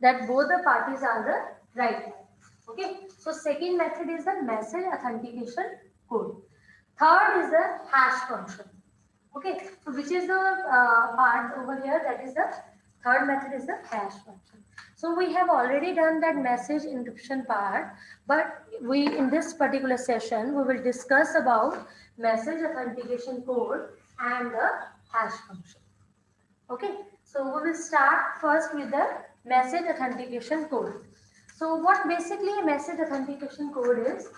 that both the parties are the right party. Okay, so second method is the message authentication code. Third is the hash function. Okay, so which is the part over here, that is the third method is the hash function. So we have already done that message encryption part, but we in this particular session we will discuss about message authentication code and the hash function. Okay, so we will start first with the message authentication code. So what basically a message authentication code is?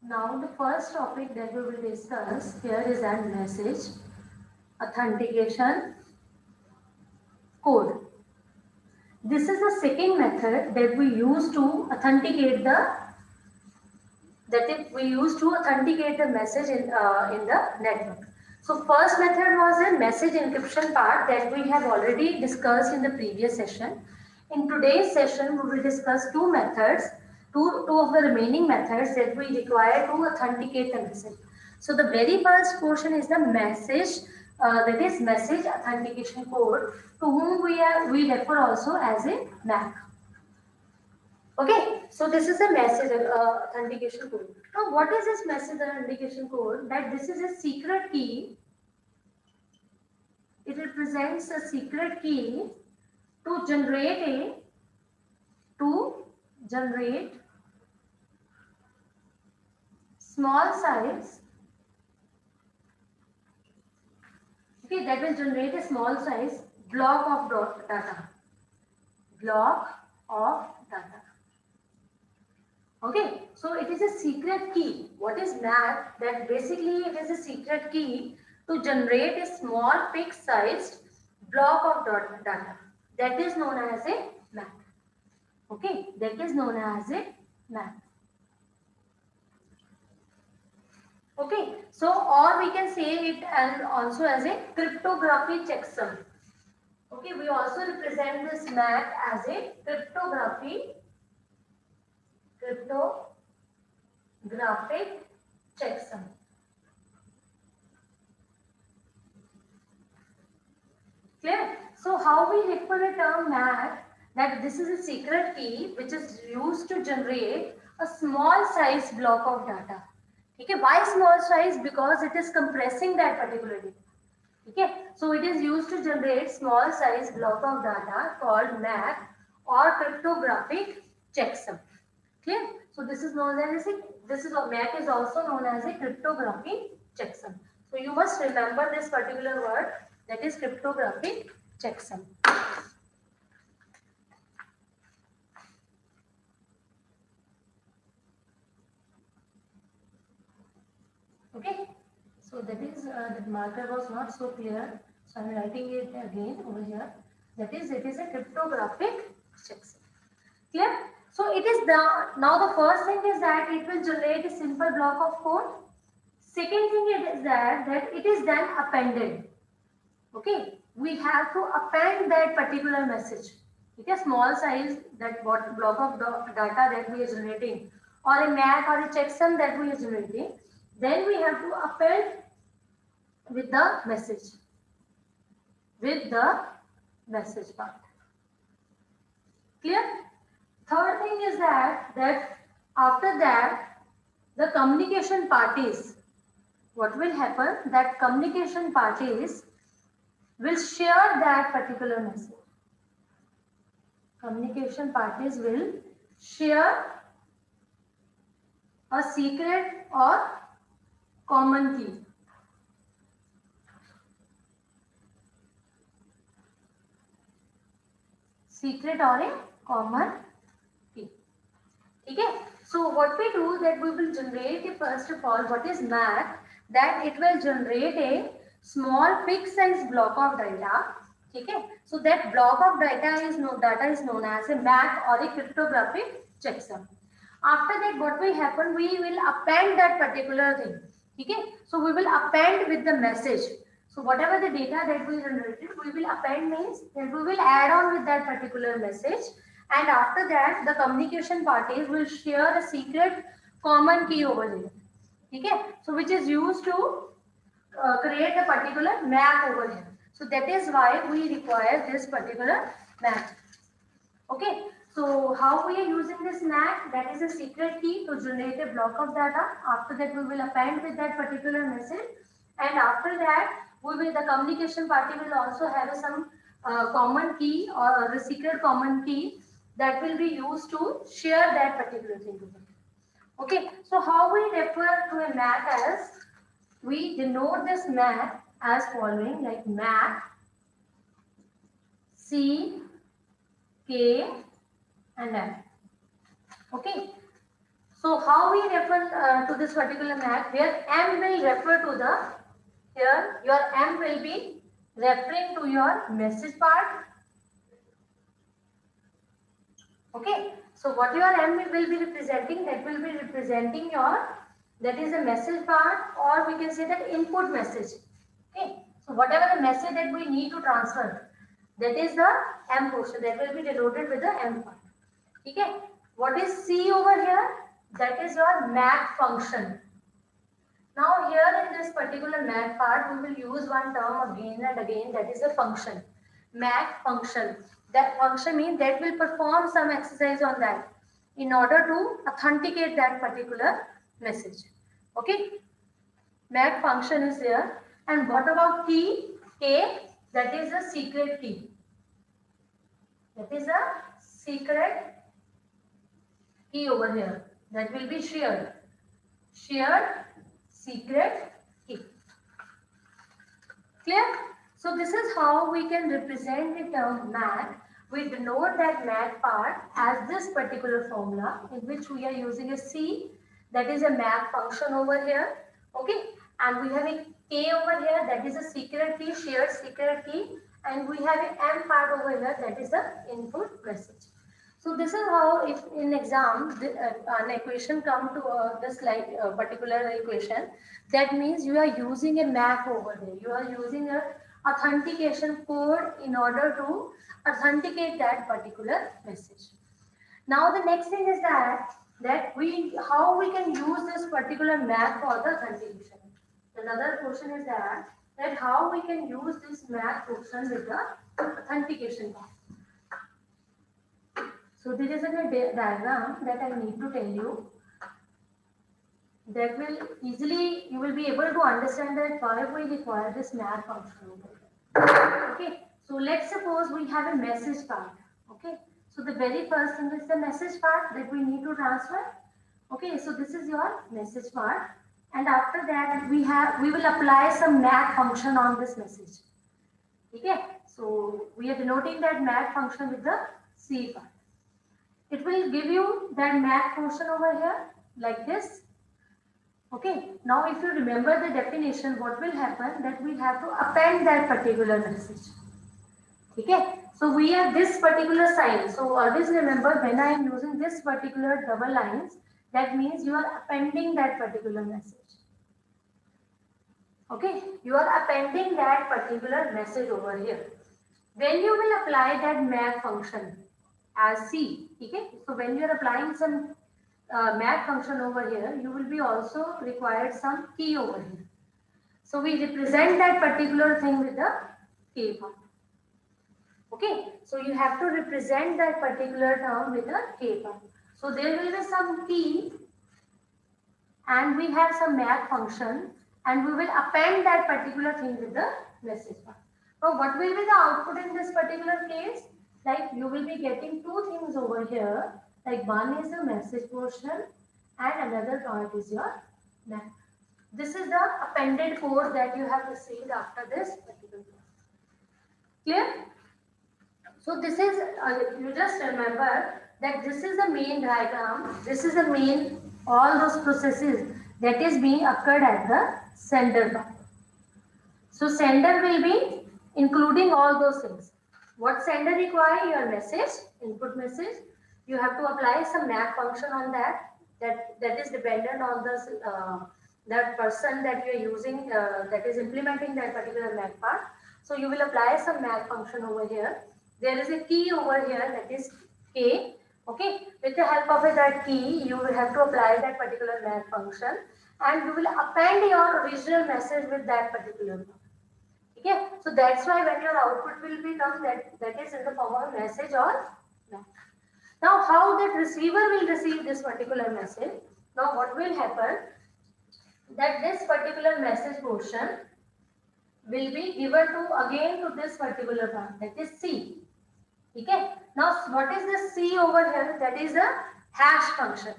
Now the first topic that we will discuss here is that message authentication code. This is the second method that we use to authenticate the message in the network. So first method was a message encryption part that we have already discussed in the previous session. In today's session, we will discuss two methods, two of the remaining methods that we require to authenticate the message. So the very first portion is the message, that is message authentication code, to whom we refer also as a MAC. Okay, so this is a message authentication code. Now, what is this message authentication code? That this is a secret key. It represents a secret key to generate small size. Okay, that will generate a small size block of data. Block of data. Okay, so it is a secret key. What is MAC? That basically it is a secret key to generate a small fixed-sized block of data. That is known as a MAC. Okay, that is known as a MAC. Okay, so or we can say it as also as a cryptography checksum. Okay, we also represent this MAC as a cryptographic checksum. Clear? So how we refer the term MAC, that this is a secret key which is used to generate a small size block of data. Okay, why small size? Because it is compressing that particular data. Okay, so it is used to generate small size block of data called MAC or cryptographic checksum. Clear? So this is known as MAC is also known as a cryptographic checksum. So you must remember this particular word, that is cryptographic checksum. Okay. So that is the marker was not so clear. So I am writing it again over here. That is, it is a cryptographic checksum. Clear? So it is now the first thing is that it will generate a simple block of code. Second thing is that it is then appended. Okay, we have to append that particular message. Okay, small size, that what block of the data that we are generating, or a MAC or a checksum that we are generating. Then we have to append with the message part. Clear? Third thing is that after that the communication parties, what will happen, that communication parties will share that particular message. Communication parties will share a secret or common key. Secret or a common key. Okay. So what we do, that we will generate first of all, what is MAC? That it will generate a small fixed size block of data. Okay. So that block of data is known as a MAC or a cryptographic checksum. After that, what will happen? We will append that particular thing. Okay. So we will append with the message. So whatever the data that we generated, we will append means that we will add on with that particular message, and after that the communication parties will share a secret common key over here. Okay, so which is used to create a particular map over here. So that is why we require this particular map. Okay, so how we are using this MAC? That is a secret key to generate a block of data. After that, we will append with that particular message, and after that, the communication party will also have some common key or a secret common key that will be used to share that particular thing. Okay, so how we refer to a MAC as, we denote this MAC as following, like MAC C K and M. Okay, so how we refer to this particular MAC? Here M will refer to the, here your M will be referring to your message part. Okay, so what your M will be representing, that will be representing your, that is a message part, or we can say that input message. Okay, so whatever the message that we need to transfer, that is the M portion, that will be denoted with the M part. Okay, what is C over here? That is your MAC function. Now here in this particular MAC part, we will use one term again and again, that is a function. MAC function. That function means that will perform some exercise on that in order to authenticate that particular message. Okay, MAC function is there. And what about key? K, that is a secret key. That is a secret key over here, that will be shared secret key. Clear? So this is how we can represent the term MAC. We denote that MAC part as this particular formula, in which we are using a C, that is a MAC function over here. Okay, and we have a K over here, that is a secret key, shared secret key, and we have an M part over here, that is the input message. So this is how, if in exam an equation come to this like particular equation, that means you are using a MAC over there. You are using a authentication code in order to authenticate that particular message. Now the next thing is that how we can use this particular MAC for the authentication. Another question is that how we can use this MAC function with the authentication part. So there is a diagram that I need to tell you, that will easily, you will be able to understand that why we require this MAC function. Okay, so let's suppose we have a message part. Okay, so the very first thing is the message part that we need to transfer. Okay, so this is your message part, and after that we will apply some MAC function on this message. Okay, so we are denoting that MAC function with the C part. It will give you that MAC function over here like this. Okay, now if you remember the definition, what will happen, that we have to append that particular message. Okay, so we have this particular sign. So always remember, when I am using this particular double lines, that means you are appending that particular message. Okay, you are appending that particular message over here. When you will apply that MAC function as C, okay, so when you are applying some MAC function over here, you will be also required some key over here. So we represent that particular thing with the K part. Okay, so you have to represent that particular term with the K part. So there will be some key, and we have some MAC function, and we will append that particular thing with the message part. Now what will be the output in this particular case? Like you will be getting two things over here. Like one is the message portion and another part is your MAC. This is the appended code that you have received after this particular class. Clear? So this is, you just remember that this is the main diagram. This is the main, all those processes that is being occurred at the sender part. So sender will be including all those things. What sender require? Your message, input message. You have to apply some MAC function on that. That is dependent on the that person that you are using, that is implementing that particular MAC part. So you will apply some math function over here. There is a key over here, that is k. Okay, with the help of that key, you will have to apply that particular math function, and you will append your original message with that particular one. Okay, so that's why when your output will become that is in the form of message or math. Now, how that receiver will receive this particular message? Now, what will happen? That this particular message portion will be given to again to this particular part, that is C. Okay. Now, what is the C over here? That is a hash function.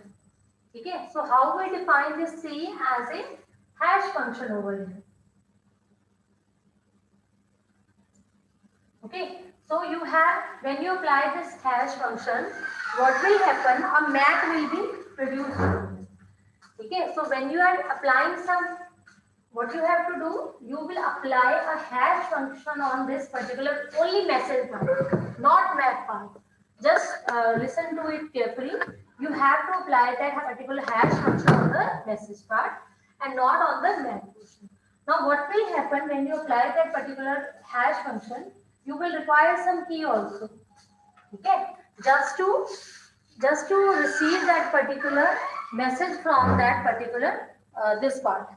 Okay. So, how we define this C as a hash function over here? Okay. So, you have, when you apply this hash function, what will happen? A math will be produced. Okay. So, when you are applying some, what you have to do, you will apply a hash function on this particular only message part, not math part. Just listen to it carefully. You have to apply that particular hash function on the message part and not on the math portion. Now, what will happen when you apply that particular hash function? You will require some key also. Okay, just to receive that particular message from that particular this part.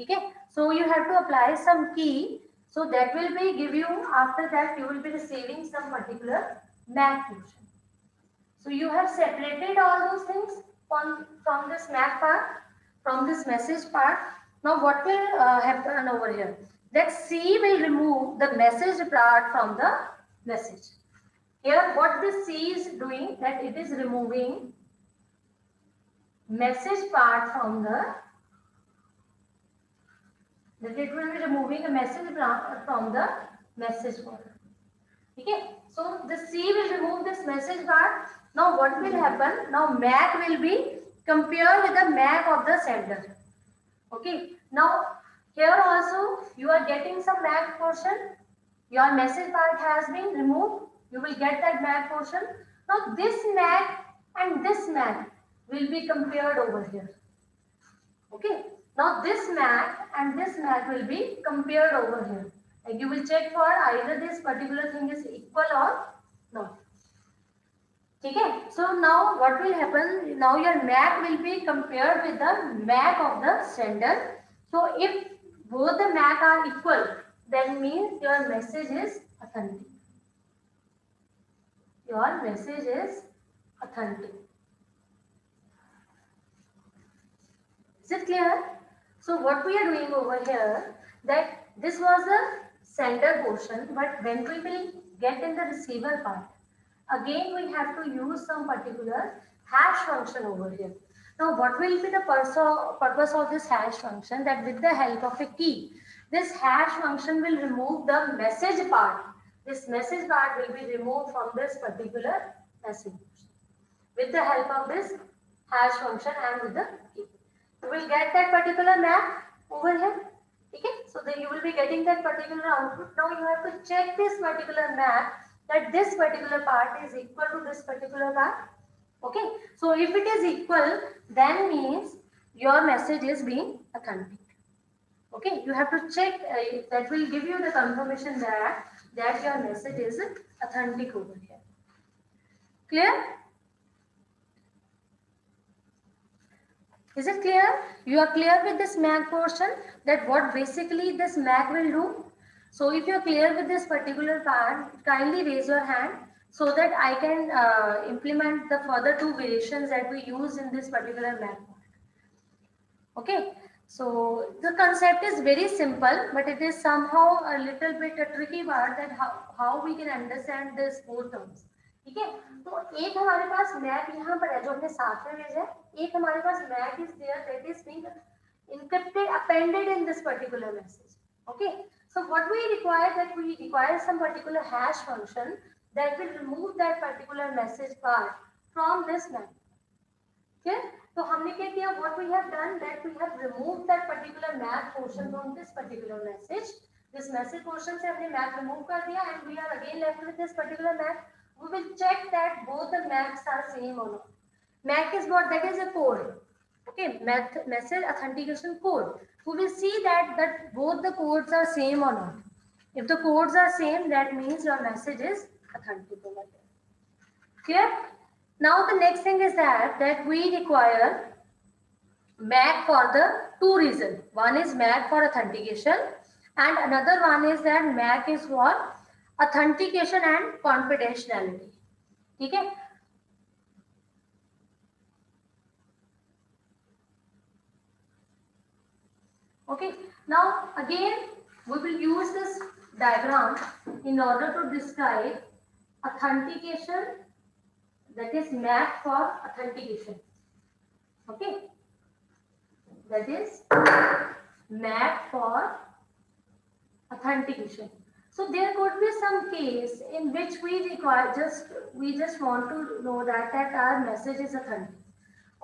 Okay, so you have to apply some key, so that will be give you, after that you will be receiving some particular math function. So you have separated all those things from this math part, from this message part. Now what will happen over here? That C will remove the message part from the message. Here what this C is doing, that it is removing message part from the, that it will be removing a message from the message part. Okay, so the C will remove this message part. Now what will happen? Now MAC will be compared with the MAC of the sender. Okay, now here also you are getting some MAC portion. Your message part has been removed. You will get that MAC portion. Now this MAC and this MAC will be compared over here. Okay, now this MAC and this MAC will be compared over here. Like you will check for either this particular thing is equal or not. Okay, so now what will happen? Now your MAC will be compared with the MAC of the sender. So if both the MAC are equal, then means your message is authentic. Your message is authentic. Is it clear? So what we are doing over here, that this was the sender portion, but when we will get in the receiver part, again we have to use some particular hash function over here. Now what will be the purpose of this hash function? That with the help of a key, this hash function will remove the message part. This message part will be removed from this particular message with the help of this hash function and with the key. You will get that particular map over here. Okay, so then you will be getting that particular output. Now you have to check this particular map, that this particular part is equal to this particular part. Okay, so if it is equal, then means your message is being authentic. Okay, you have to check, that will give you the confirmation that your message is authentic over here. Clear? Is it clear? You are clear with this MAC portion, that what basically this MAC will do? So if you are clear with this particular part, kindly raise your hand so that I can implement the further two variations that we use in this particular MAC part. Okay, so the concept is very simple, but it is somehow a little bit a tricky part, that how we can understand this four terms. ठीक है, तो एक हमारे पास map यहाँ पर है जो हमने साथ में भेजा है, एक हमारे पास map is there that is being encrypted, appended in this particular message. Okay, so what we require, that we require some particular hash function that will remove that particular message part from this map. Okay, तो हमने क्या किया? What we have done, that we have removed that particular map portion from this particular message. This message portion से हमने map remove कर दिया, and we are again left with this particular map. We will check that both the maps are same or not. MAC is what? That is a code. Okay, message authentication code. We will see that both the codes are same or not. If the codes are same, that means your message is authentic over there. Clear? Now the next thing is that we require MAC for the two reasons. One is MAC for authentication and another one is that MAC is for authentication and confidentiality. Okay? Okay. Now again we will use this diagram in order to describe authentication, that is MAC for authentication. Okay. That is MAC for authentication. So there could be some case in which we just want to know that our message is authentic.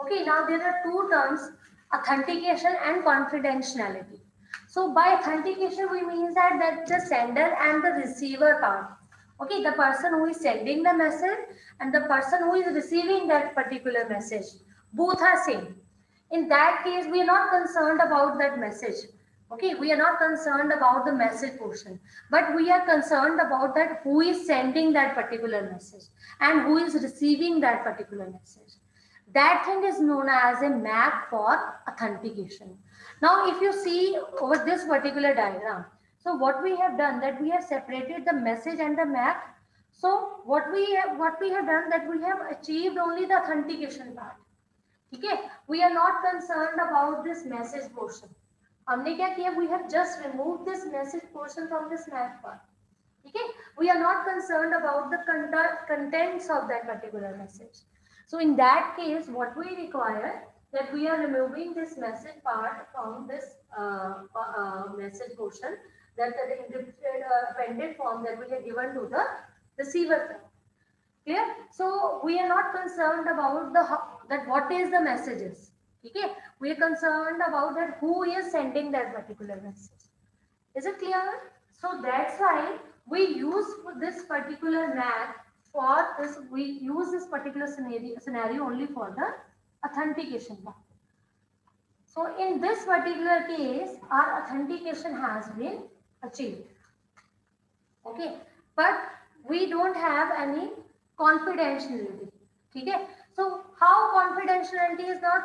Okay, now there are two terms, authentication and confidentiality. So by authentication we mean that the sender and the receiver part. Okay, the person who is sending the message and the person who is receiving that particular message, both are same. In that case, we are not concerned about that message. Okay, we are not concerned about the message portion, but we are concerned about that who is sending that particular message and who is receiving that particular message. That thing is known as a MAC for authentication. Now, if you see over this particular diagram, so what we have done that we have separated the message and the MAC. So what we have done that we have achieved only the authentication part. Okay, we are not concerned about this message portion. हमने क्या किया? We have just removed this message portion from this MAC part. Okay, we are not concerned about the contents of that particular message. So in that case, what we require that we are removing this message part from this message portion, that the encrypted appended form that we have given to the receiver. Clear? So we are not concerned about that what is the messages. Okay, we are concerned about that who is sending that particular message. Is it clear? So that's why we use this particular MAC for this. We use this particular scenario only for the authentication part. So in this particular case, our authentication has been achieved. Okay, but we don't have any confidentiality. Okay, so how confidentiality is not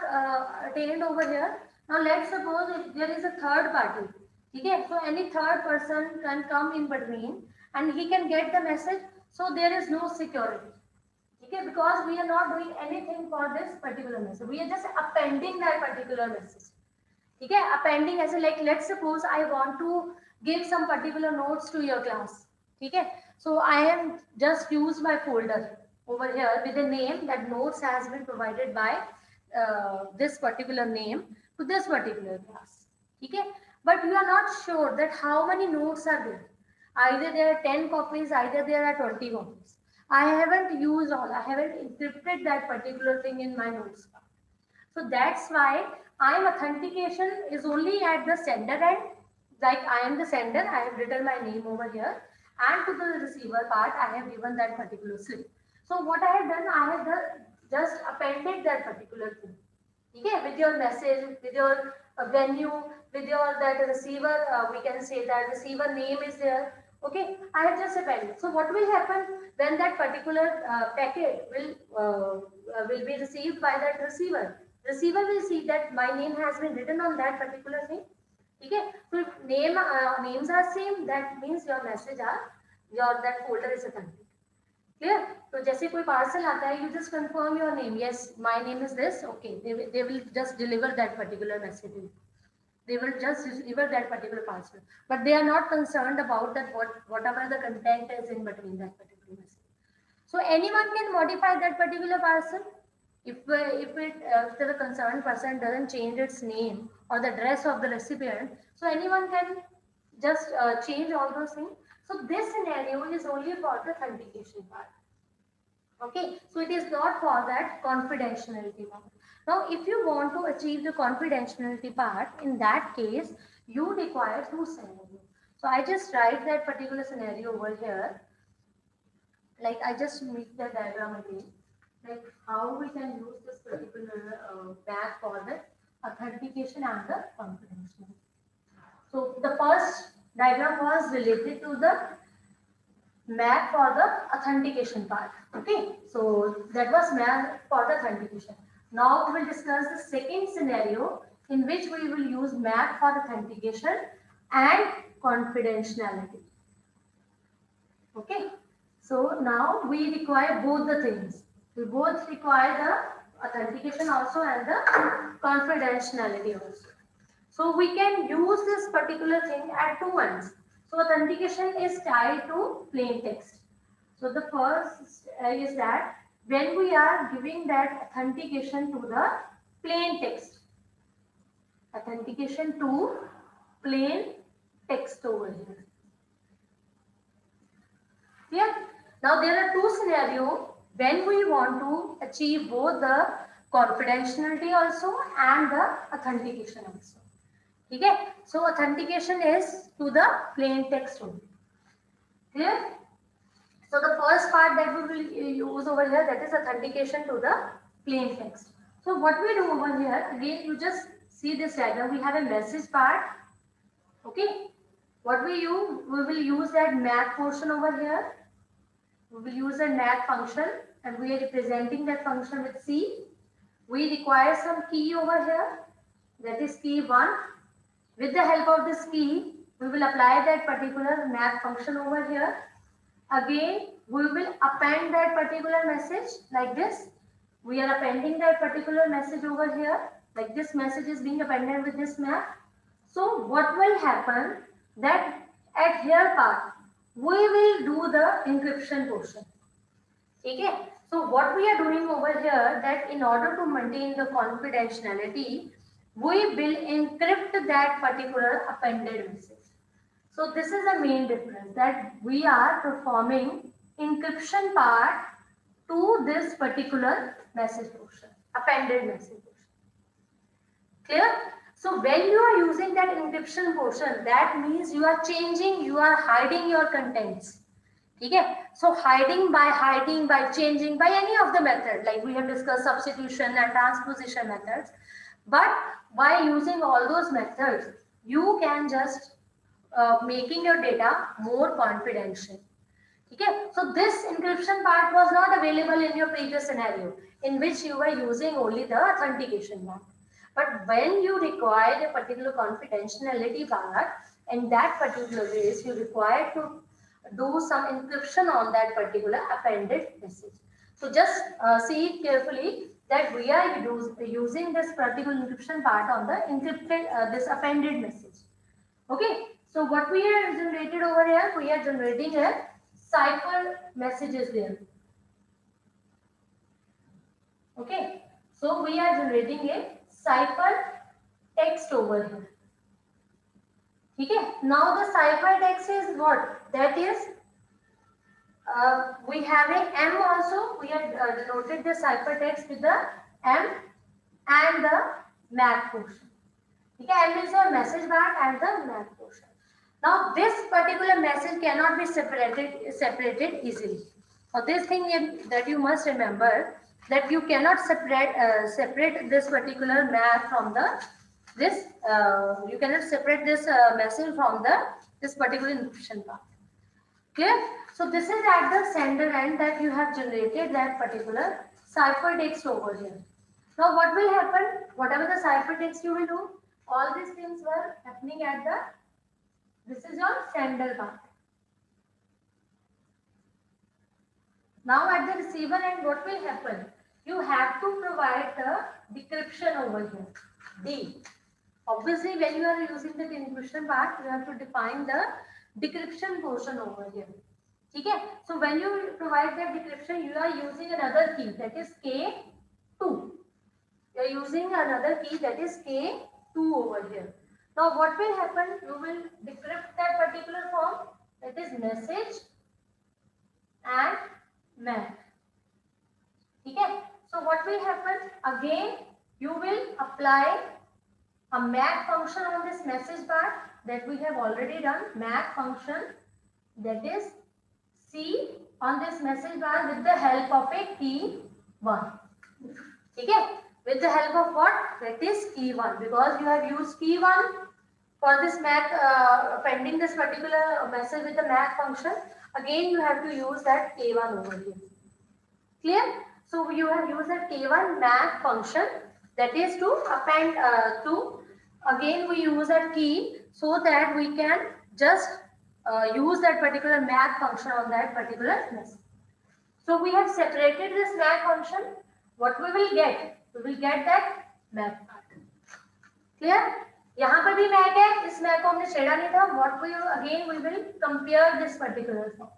attained over here? Now let's suppose if there is a third party. Okay, so any third person can come in between and he can get the message. So there is no security. Okay, because we are not doing anything for this particular message. We are just appending that particular message. Okay, appending as a like, let's suppose I want to give some particular notes to your class. Okay, so I am just used my folder over here with a name that notes has been provided by this particular name to this particular class. Okay, but you are not sure that how many notes are there. Either there are 10 copies, either there are 20 copies. I haven't used all, I haven't encrypted that particular thing in my notes. So that's why authentication is only at the sender end. Like I am the sender, I have written my name over here, and to the receiver part, I have given that particular slip. So what I have done, I have just appended that particular thing. Okay, with your message, with your venue, with your that receiver, we can say that receiver name is there. Okay, I have just appended. So what will happen when that particular packet will be received by that receiver? Receiver will see that my name has been written on that particular thing. Okay, so if names are same, that means your message that folder is authentic. Clear? So जैसे कोई parcel आता है, you just confirm your name. Yes, my name is this. Okay, they will just deliver that particular message. They will just deliver that particular parcel, but they are not concerned about that whatever the content is in between that particular message. So anyone can modify that particular parcel. If the concerned person doesn't change its name or the address of the recipient, so anyone can just change all those things. So this scenario is only for the authentication part. Okay, so it is not for that confidentiality part. Now, if you want to achieve the confidentiality part, in that case, you require two scenarios. So I just write that particular scenario over here. Like I just make the diagram again. Like how we can use this particular MAC for the authentication and the confidentiality. So the first diagram was related to the map for the authentication part. Okay, so that was map for the authentication. Now we will discuss the second scenario in which we will use map for authentication and confidentiality. Okay, so now we require both the things. We both require the authentication also and the confidentiality also. So we can use this particular thing at two ends. So authentication is tied to plain text. So the first is that when we are giving that authentication to the plain text, authentication to plain text over here. Yeah. Now there are two scenarios when we want to achieve both the confidentiality also and the authentication also. Okay. So authentication is to the plain text only. Clear? So the first part that we will use over here, that is authentication to the plain text. So what we do over here, again you just see this diagram, we have a message part. Okay. What we will use that map portion over here. We will use a map function and we are representing that function with C. We require some key over here, that is key 1. With the help of this key, we will apply that particular map function over here. Again, we will append that particular message like this. We are appending that particular message over here, like this message is being appended with this map. So what will happen that at here part, we will do the encryption portion. Okay. So what we are doing over here, that in order to maintain the confidentiality, we will encrypt that particular appended message. So this is the main difference, that we are performing encryption part to this particular message portion, appended message portion. Clear? So when you are using that encryption portion, that means you are changing, you are hiding your contents. Okay? So hiding, by changing, by any of the method, like we have discussed substitution and transposition methods. But by using all those methods, you can just making your data more confidential. Okay? So this encryption part was not available in your previous scenario, in which you were using only the authentication part. But when you require a particular confidentiality part, in that particular case, you require to do some encryption on that particular appended message. So just see it carefully that we are using this particular encryption part on the encrypted, this appended message. Okay. So what we are generated over here, we are generating a cipher messages there. Okay. So we are generating a cipher text over here. Okay. Now the cipher text is what? That is, we have a M also. We have denoted the cipher text with the M and the map portion. Okay. M is your message bar and the map portion. Now this particular message cannot be separated easily. So this thing that you must remember, that you cannot separate this particular map from the you cannot separate this message from this particular encryption part. Clear? So this is at the sender end that you have generated that particular cipher text over here. Now what will happen? Whatever the cipher text you will do, all these things were happening at this is your sender part. Now at the receiver end, what will happen? You have to provide the decryption over here, D. Obviously, when you are using the encryption part, you have to define the decryption portion over here. Okay? So when you provide that decryption, you are using another key, that is K2. You are using another key, that is K2 over here. Now what will happen? You will decrypt that particular form, that is message and map. Okay? So what will happen? Again, you will apply a map function on this message part that we have already done. Map function, that is C on this message bar with the help of a key 1. Okay? With the help of what? That is key 1, because you have used key 1 For this MAC, appending this particular message with the MAC function, again you have to use that K1 over here. Clear? So you have used that K1 MAC function, that is to append again we use that key so that we can just use that particular MAC function on that particular message. So we have separated this MAC function. What we will get? We will get that MAC part. Clear? यहाँ पर भी MAC है, इस MAC को हमने छेड़ा नहीं था. What we again we will compare this particular form.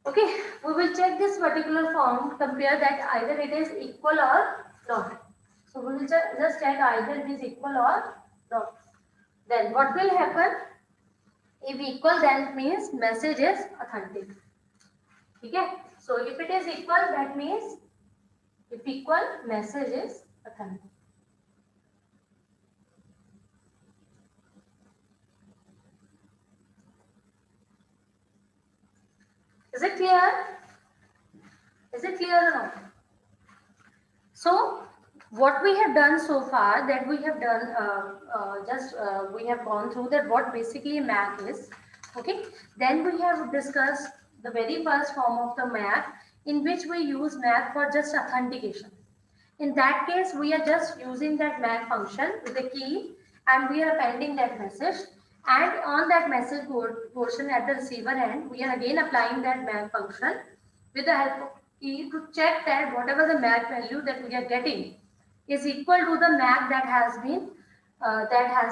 Okay, we will check this particular form, compare that either it is equal or not. So we will just check either it is equal or not. Then what will happen? If equal, then it means message is authentic. Okay, so if it is equal, that means if equal, message is authentic. Is it clear? Is it clear or not? So what we have done so far, that we have done we have gone through that what basically MAC is. Okay, then we have discussed the very first form of the MAC, in which we use MAC for just authentication. In that case, we are just using that MAC function with the key, and we are appending that message. And on that message portion at the receiver end, we are again applying that MAC function with the help of key to check that whatever the MAC value that we are getting is equal to the MAC that has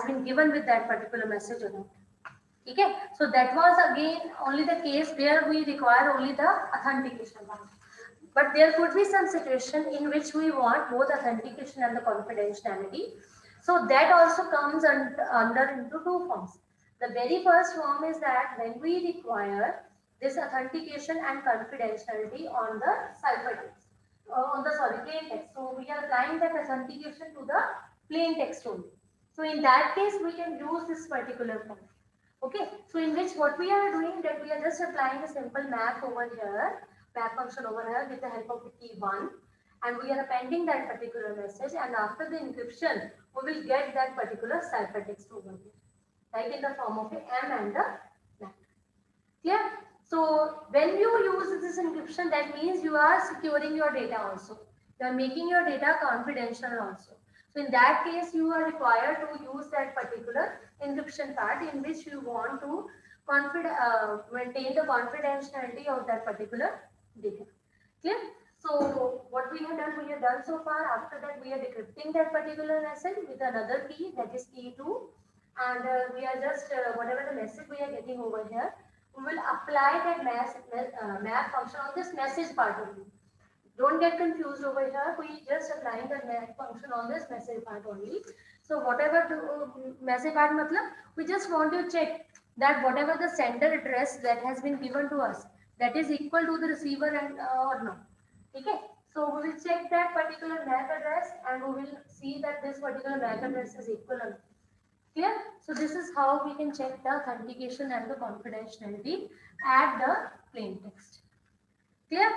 been given with that particular message or not. Okay, so that was again only the case where we require only the authentication part. But there could be some situation in which we want both authentication and the confidentiality. So that also comes under into two forms. The very first form is that when we require this authentication and confidentiality on the ciphertext, plain text. So we are applying that authentication to the plain text only. So in that case, we can use this particular form. Okay. So in which what we are doing, that we are just applying a simple MAC over here, MAC function over here with the help of the key 1, and we are appending that particular message, and after the encryption, we will get that particular ciphertext over here, like in the form of a M and the MAC. Clear? So when you use this encryption, that means you are securing your data also. You are making your data confidential also. So in that case, you are required to use that particular encryption part in which you want to maintain the confidentiality of that particular data. Clear? So what we have done so far. After that, we are decrypting that particular message with another key, that is key 2, and we are just whatever the message we are getting over here, we will apply that MAC function on this message part only. Don't get confused over here. We just applying the MAC function on this message part only. So whatever the message part, we just want to check that whatever the sender address that has been given to us, that is equal to the receiver and or not. Okay. So we will check that particular MAC address, and we will see that this particular MAC address is equal or not. Clear? So this is how we can check the authentication and the confidentiality at the plain text. Clear?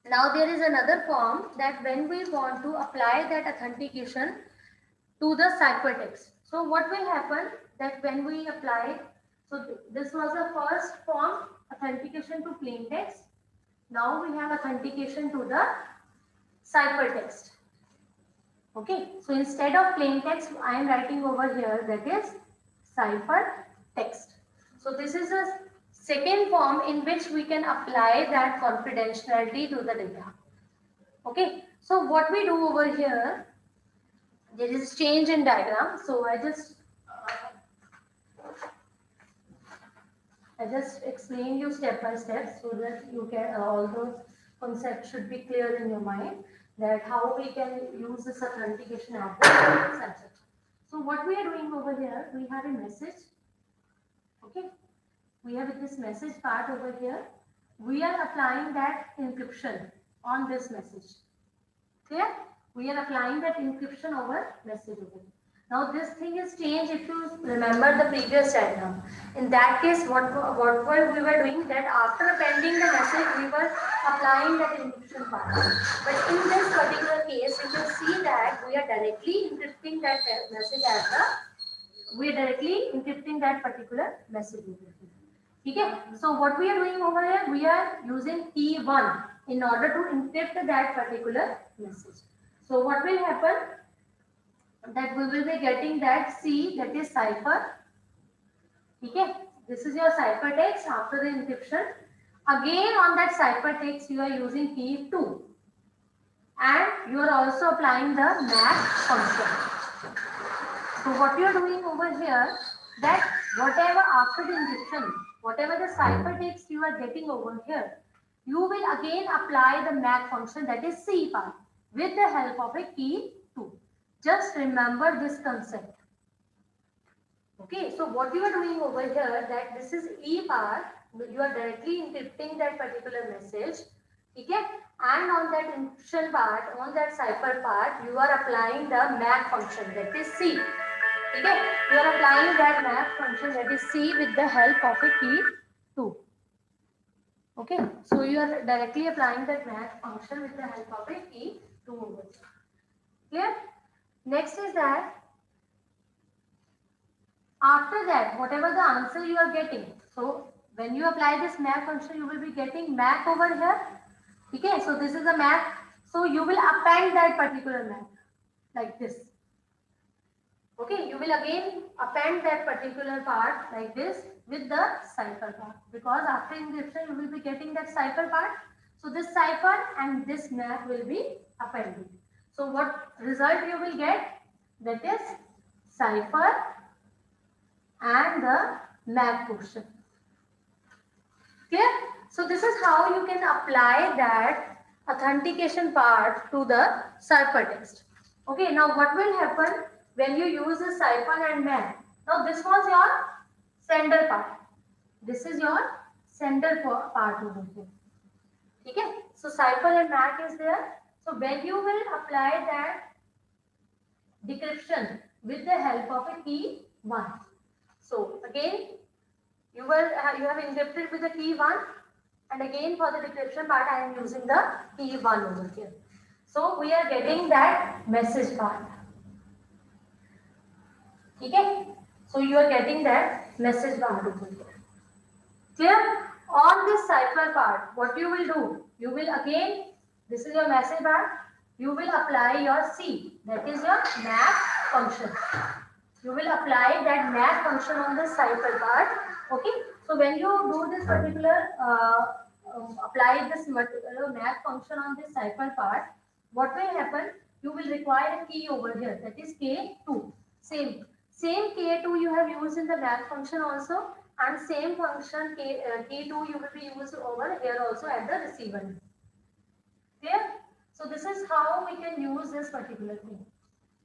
Now there is another form that when we want to apply that authentication to the ciphertext. So what will happen that when we apply, so this was the first form, authentication to plain text. Now we have authentication to the ciphertext. Okay, so instead of plain text, I am writing over here that is ciphertext. So this is a second form in which we can apply that confidentiality to the data. Okay, so what we do over here, there is change in diagram. So I just explain you step by step so that you can all those concepts should be clear in your mind, that how we can use this authentication at the ciphertext. So what we are doing over here, we have a message. Okay, we have this message part over here. We are applying that encryption on this message. Clear? We are applying that encryption over message over here. Now this thing is changed if you remember the previous diagram. In that case, what we were doing, that after appending the message, we were applying that encryption part. But in this particular case, you can see that we are directly encrypting that message at the we are directly encrypting that particular message over here. Okay, so what we are doing over here, we are using key 1 in order to encrypt that particular message. So what will happen, that we will be getting that C, that is cipher. Okay, this is your ciphertext after the encryption. Again on that ciphertext you are using key 2 and you are also applying the MAC function. So what you are doing over here, that whatever after the encryption, whatever the ciphertext you are getting over here, you will again apply the MAC function, that is C part, with the help of a key 2. Just remember this concept. Okay, so what you are doing over here, that this is E part, you are directly encrypting that particular message. Okay, and on that encryption part, on that cipher part, you are applying the MAC function, that is C. Okay, you are applying that MAC function, that is C, with the help of a key 2. Okay, so you are directly applying that MAC function with the help of a key 2 over here. Clear? Next is that after that, whatever the answer you are getting, so when you apply this MAC function, you will be getting MAC over here. Okay, so this is a MAC. So you will append that particular MAC like this. Okay, you will again append that particular part like this with the cipher part, because after encryption you will be getting that cipher part. So this cipher and this MAC will be appended. So what result you will get? That is cipher and the MAC portion. Clear? So this is how you can apply that authentication part to the ciphertext. Okay, now what will happen when you use the cipher and MAC? Now this was your sender part. This is your sender part over here. Okay, so cipher and MAC is there. So when you will apply that decryption with the help of a key 1. So again, you have encrypted with the key 1, and again for the decryption part I am using the key 1 over here. So we are getting that message part. Okay, so you are getting that message part over here. Clear? On this cipher part, what you will do, you will again, this is your message part, you will apply your C, that is your MAC function. You will apply that MAC function on the cipher part. Okay, so when you do this particular apply this particular MAC function on this cipher part, what will happen? You will require a key over here, that is K2. Same K2 you have used in the MAC function also, and same function K2 you will be used over here also at the receiver. Clear? So this is how we can use this particular thing.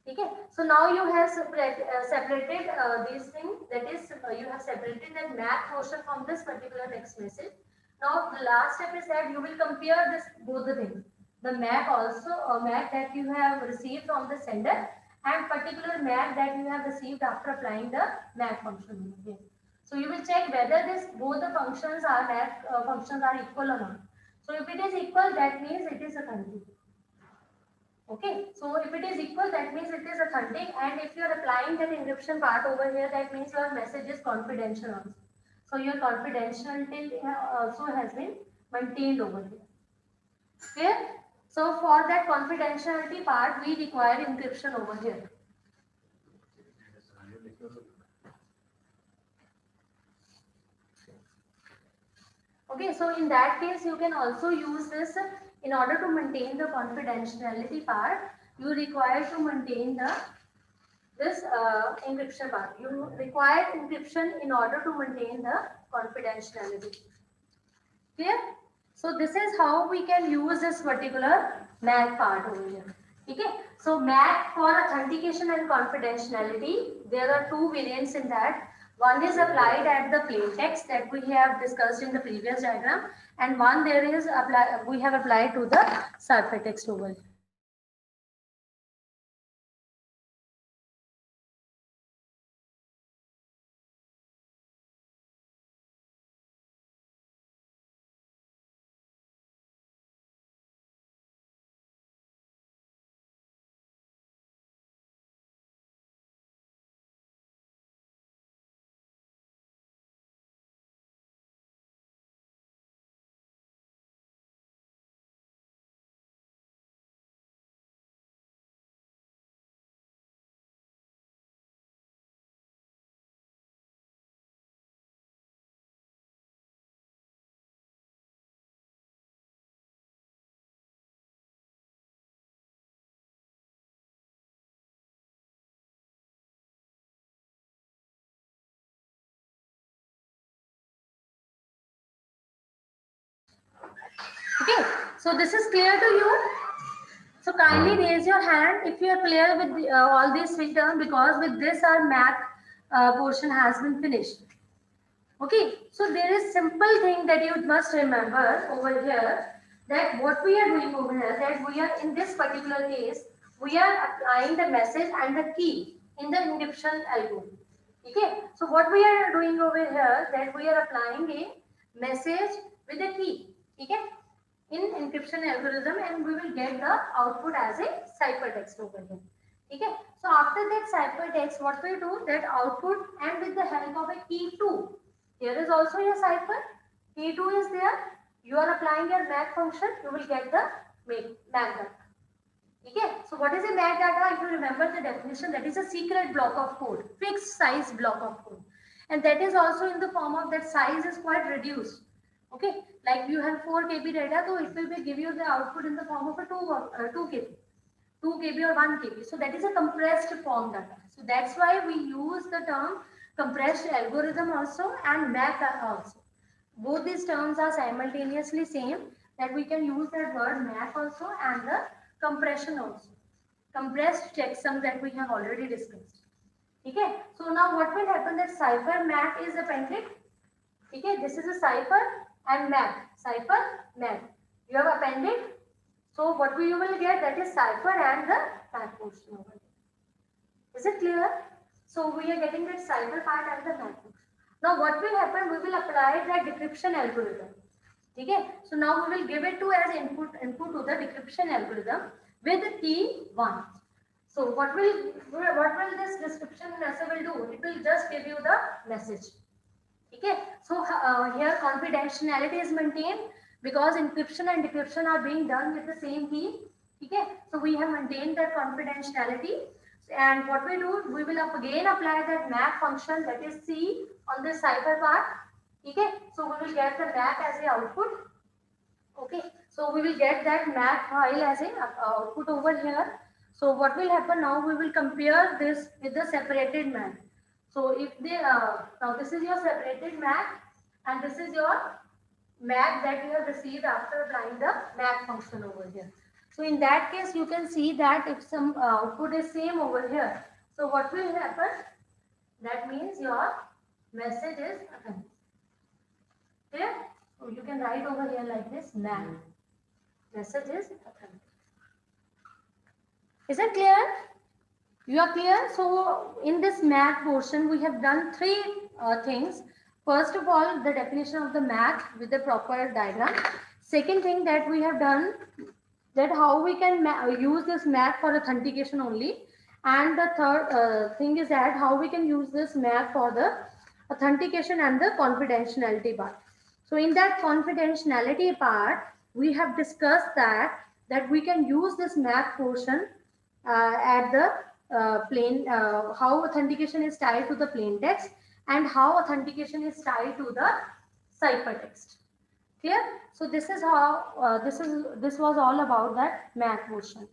Okay, so now you have separated these things, that is you have separated that MAC portion from this particular text message. Now the last step is that you will compare this both the things, the MAC also, MAC that you have received from the sender and particular MAC that you have received after applying the MAC function. Okay. So you will check whether this both the functions are MAC functions are equal or not. So if it is equal, that means it is authentic. Okay, so if it is equal, that means it is authentic, and if you are applying that encryption part over here, that means your message is confidential also. So your confidentiality also has been maintained over here. Clear? So for that confidentiality part, we require encryption over here. Okay, so in that case, you can also use this in order to maintain the confidentiality part. You require to maintain this encryption part. You require encryption in order to maintain the confidentiality. Clear? So this is how we can use this particular MAC part over here. Okay. So MAC for authentication and confidentiality, there are two variants in that. One is applied at the plain text that we have discussed in the previous diagram, and one we have applied to the ciphertext over here. So this is clear to you? So kindly raise your hand if you are clear with all these three terms, because with this our math portion has been finished. Okay, so there is simple thing that you must remember over here, that what we are doing over here, that we are in this particular case, we are applying the message and the key in the encryption algorithm. Okay, so what we are doing over here, that we are applying a message with a key. Okay, in encryption algorithm, and we will get the output as a ciphertext over here. Okay, so after that ciphertext, what we do, that output, and with the help of a key 2, here is also a cipher, key 2 is there, you are applying your MAC function, you will get the MAC data. Okay, so what is a MAC data? If you remember the definition, that is a secret block of code, fixed size block of code, and that is also in the form of that size is quite reduced. Okay, like you have 4 KB data, so it will be give you the output in the form of a 2 KB, 2 KB or 1 KB. So that is a compressed form data. So that's why we use the term compressed algorithm also and MAC also. Both these terms are simultaneously same, that we can use that word MAC also and the compression also. Compressed checksum that we have already discussed. Okay, so now what will happen, that cipher MAC is appended. Okay, this is a cipher and MAC. Cipher, MAC. You have appended. So what we will get, that is cipher and the MAC portion over here. Is it clear? So we are getting that cipher part and the MAC portion. Now what will happen, we will apply that decryption algorithm. Okay, so now we will give it to as input to the decryption algorithm with key 1. So what will this description message will do? It will just give you the message. Okay, so here confidentiality is maintained because encryption and decryption are being done with the same key. Okay, so we have maintained that confidentiality, and what we do, we will again apply that MAC function, that is C, on the cipher part. Okay, so we will get the MAC as a output. Okay, so we will get that MAC file as a output over here. So what will happen now, we will compare this with the separated MAC. So if they now this is your separated MAC and this is your MAC that you have received after applying the MAC function over here. So in that case, you can see that if some output is same over here, so what will happen? That means your message is authentic. Clear? So you can write over here like this, MAC. Message is authentic. Is it clear? You are clear? So in this MAC portion, we have done three things. First of all, the definition of the MAC with the proper diagram. Second thing that we have done, that how we can use this MAC for authentication only. And the third thing is that how we can use this MAC for the authentication and the confidentiality part. So in that confidentiality part, we have discussed that we can use this MAC portion at the how authentication is tied to the plain text and how authentication is tied to the ciphertext. Clear? So this is how this was all about that MAC portion.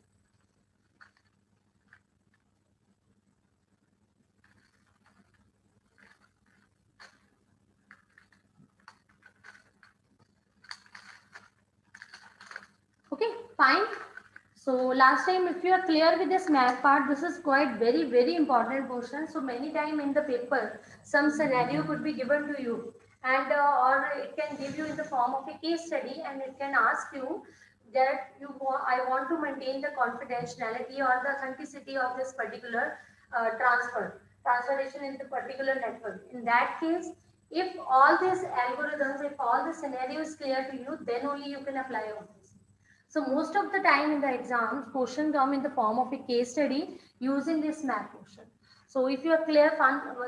Okay, fine. So last time, if you are clear with this MAC part, this is quite very important portion. So many time in the paper, some scenario could be given to you, and or it can give you in the form of a case study, and it can ask you that I want to maintain the confidentiality or the authenticity of this particular transformation in the particular network. In that case, if all these algorithms, if all the scenario is clear to you, then only you can apply all this. So most of the time in the exams, question come in the form of a case study using this MAC portion. So if you are clear,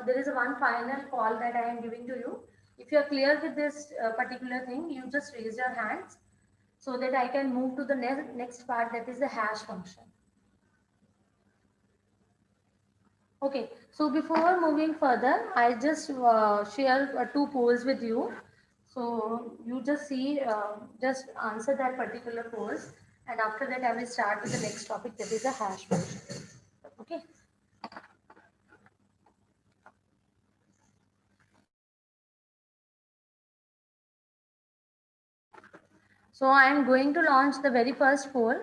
there is one final call that I am giving to you. If you are clear with this particular thing, you just raise your hands so that I can move to the next part, that is the hash function. Okay, so before moving further, I just share two polls with you. So you just see, just answer that particular polls, and after that I will start with the next topic, that is a hash function. Okay. So I am going to launch the very first poll.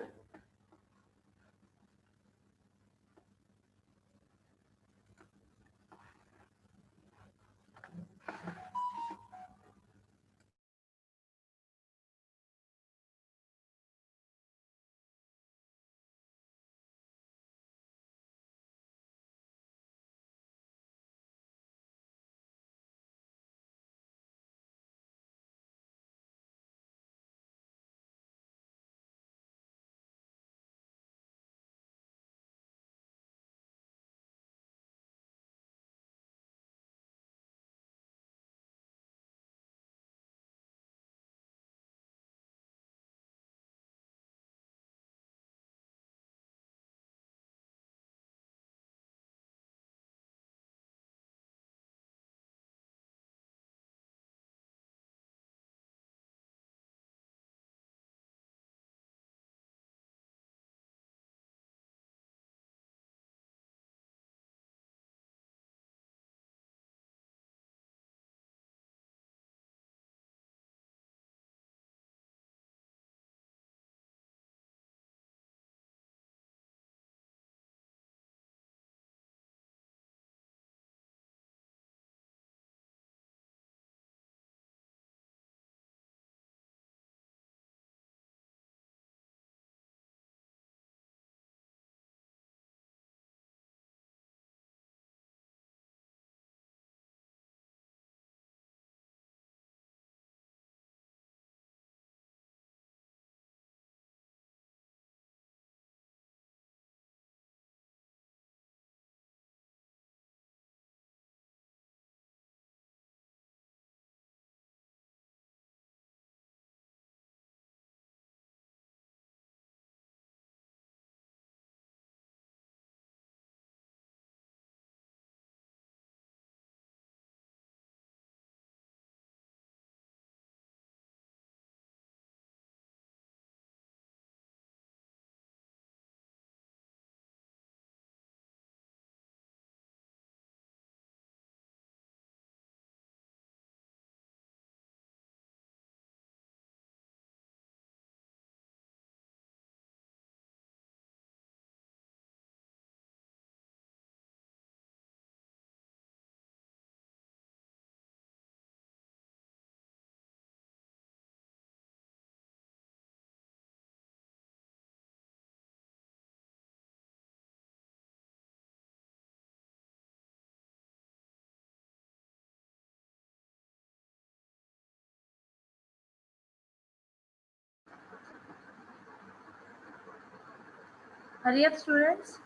Hurry up, students.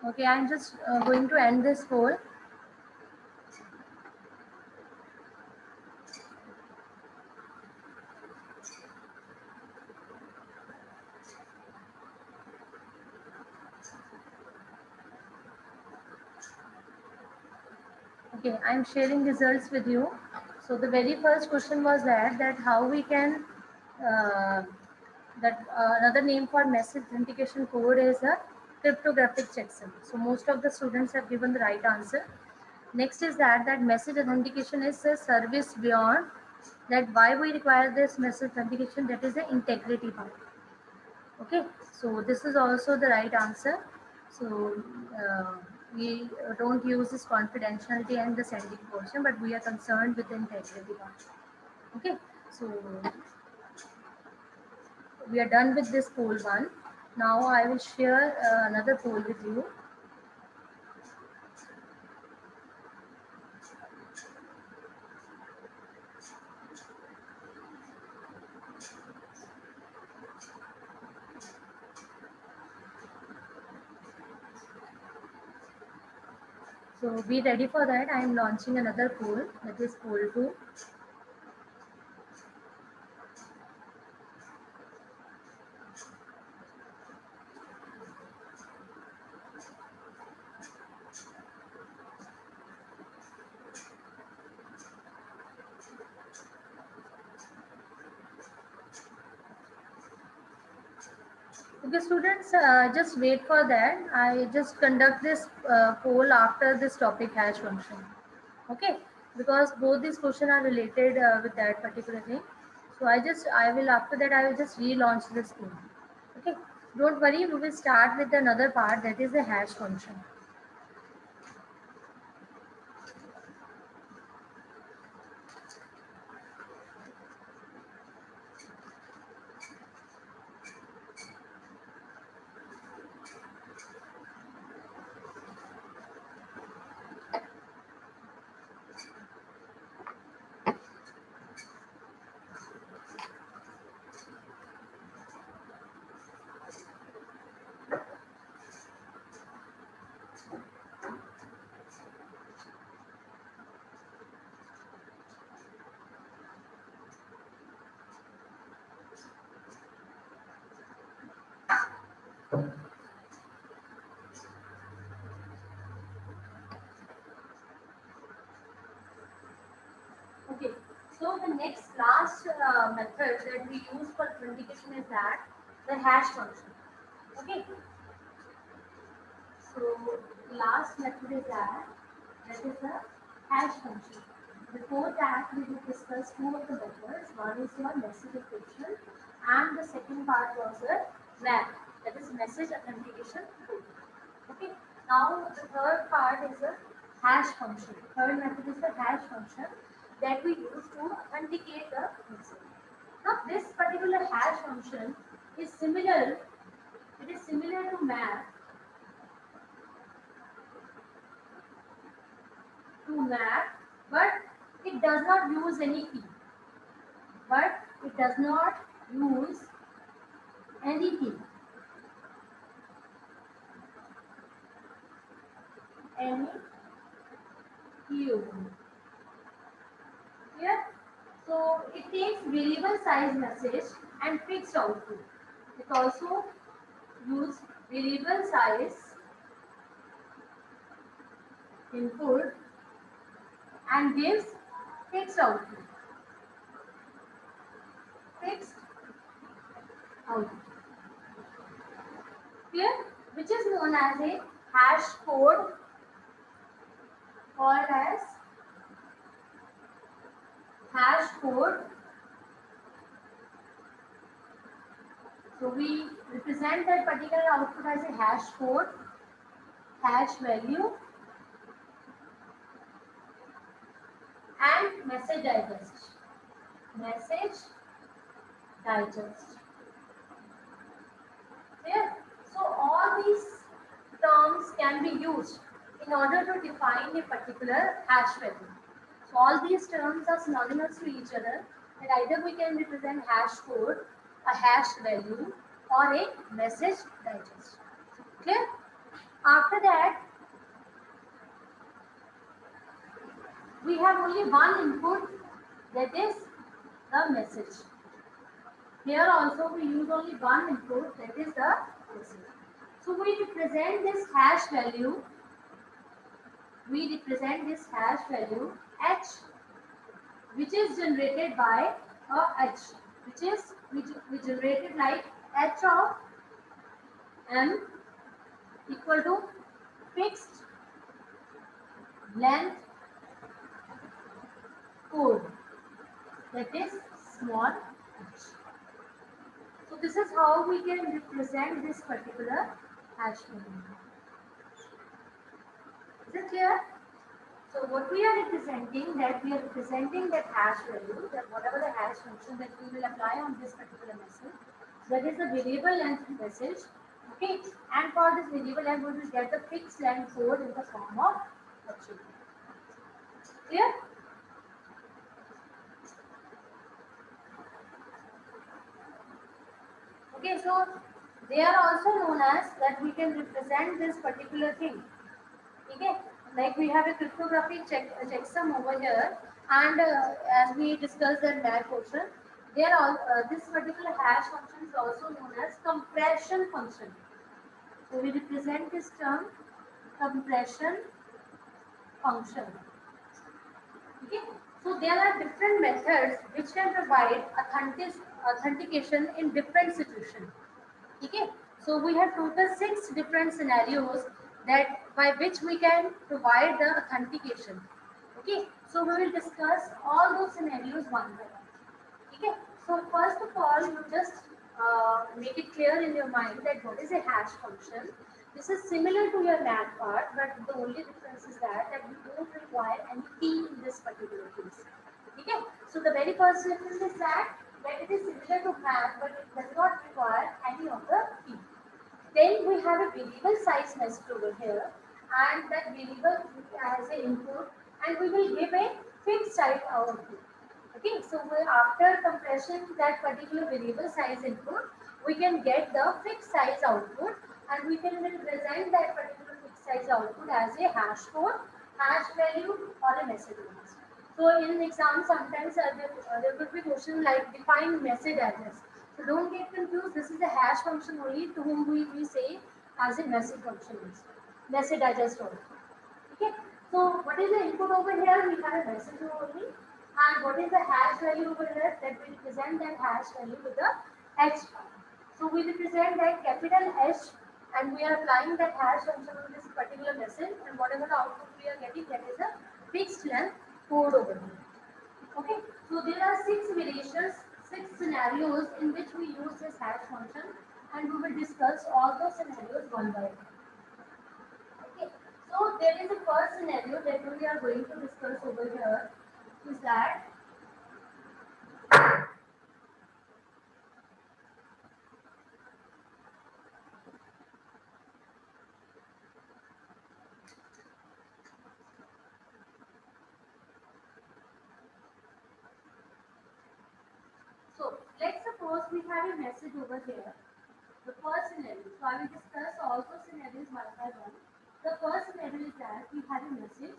Okay, I'm just going to end this poll. Okay, I'm sharing results with you. So the very first question was that how we can uh, another name for message authentication code is a cryptographic checksum. So most of the students have given the right answer. Next is that message authentication is a service beyond that. Why we require this message authentication? That is the integrity part. Okay, so this is also the right answer. So we don't use this confidentiality and the sending portion, but we are concerned with the integrity part. Okay, so we are done with this poll one. Now I will share another poll with you. So be ready for that. I am launching another poll, that is poll 2. Okay, students, just wait for that. I just conduct this poll after this topic hash function. Okay, because both these questions are related with that particular thing. So I will after that I will just relaunch this poll. Okay, don't worry. We will start with another part, that is the hash function. Okay, so the next last method that we use for authentication is that the hash function. Okay, so last method is that is the hash function. Before that, we will discuss two of the methods. One is your message encryption, and the second part was the MAC, that is message authentication code. Okay. Now the third part is the hash function. Third method is the hash function that we use to authenticate the message. Now this particular hash function is similar. It is similar to MAC. But it does not use any key. But it does not use any key. Any key over here. So it takes variable size message and fixed output. It also use variable size input and gives fixed output. Fixed output. Here, which is known as a hash code, called as hash code. So we represent that particular output as a hash code, hash value, and message digest. Message digest. Clear? So all these terms can be used in order to define a particular hash value. So all these terms are synonymous to each other, and either we can represent hash code, a hash value, or a message digest. Clear? After that, we have only one input, that is the message. Here also we use only one input, that is the message. So we represent this hash value. We represent this hash value h, which is generated by a h, which is we generated like h of m equal to fixed length code, that is small h. So this is how we can represent this particular hash value. Is it clear? So what we are representing, that we are representing that hash value, that whatever the hash function that we will apply on this particular message, that is the variable length message. Okay, and for this variable length we will get the fixed length code in the form of HTTP. Clear? Okay, so they are also known as that we can represent this particular thing. Okay, like we have a cryptographic checksum over here, and as we discussed in that portion, there are this particular hash function is also known as compression function. So we represent this term compression function. Okay, so there are different methods which can provide authentication in different situations. Okay, So we have total 6 different scenarios that by which we can provide the authentication. Okay, so we will discuss all those scenarios one by one. Okay, so first of all, you just make it clear in your mind that what is a hash function. This is similar to your math part, but the only difference is that you don't require any key in this particular case. Okay, so the very first difference is that it is similar to math, but it does not require any of the key. Then we have a variable size message over here, and that variable has an input, and we will give a fixed type output. Okay, so after compressing that particular variable size input, we can get the fixed size output, and we can represent that particular fixed size output as a hash code, hash value, or a message address. So in exam, sometimes there will be question like define message address. So don't get confused. This is a hash function only to whom we say as a message function, message address only. Okay. So what is the input over here? We have a message only. And what is the hash value over here? That we represent that hash value with the H. So we represent that capital H, and we are applying that hash function on this particular message, and whatever the output we are getting, that is a fixed length code over here. Okay. So there are 6 variations, 6 scenarios in which we use this hash function, and we will discuss all those scenarios one by one. Okay, so there is a first scenario that we are going to discuss over here is that so let's suppose we have a message over here. The first scenario. So I will discuss all those scenarios one by one. The first scenario is that we have a message.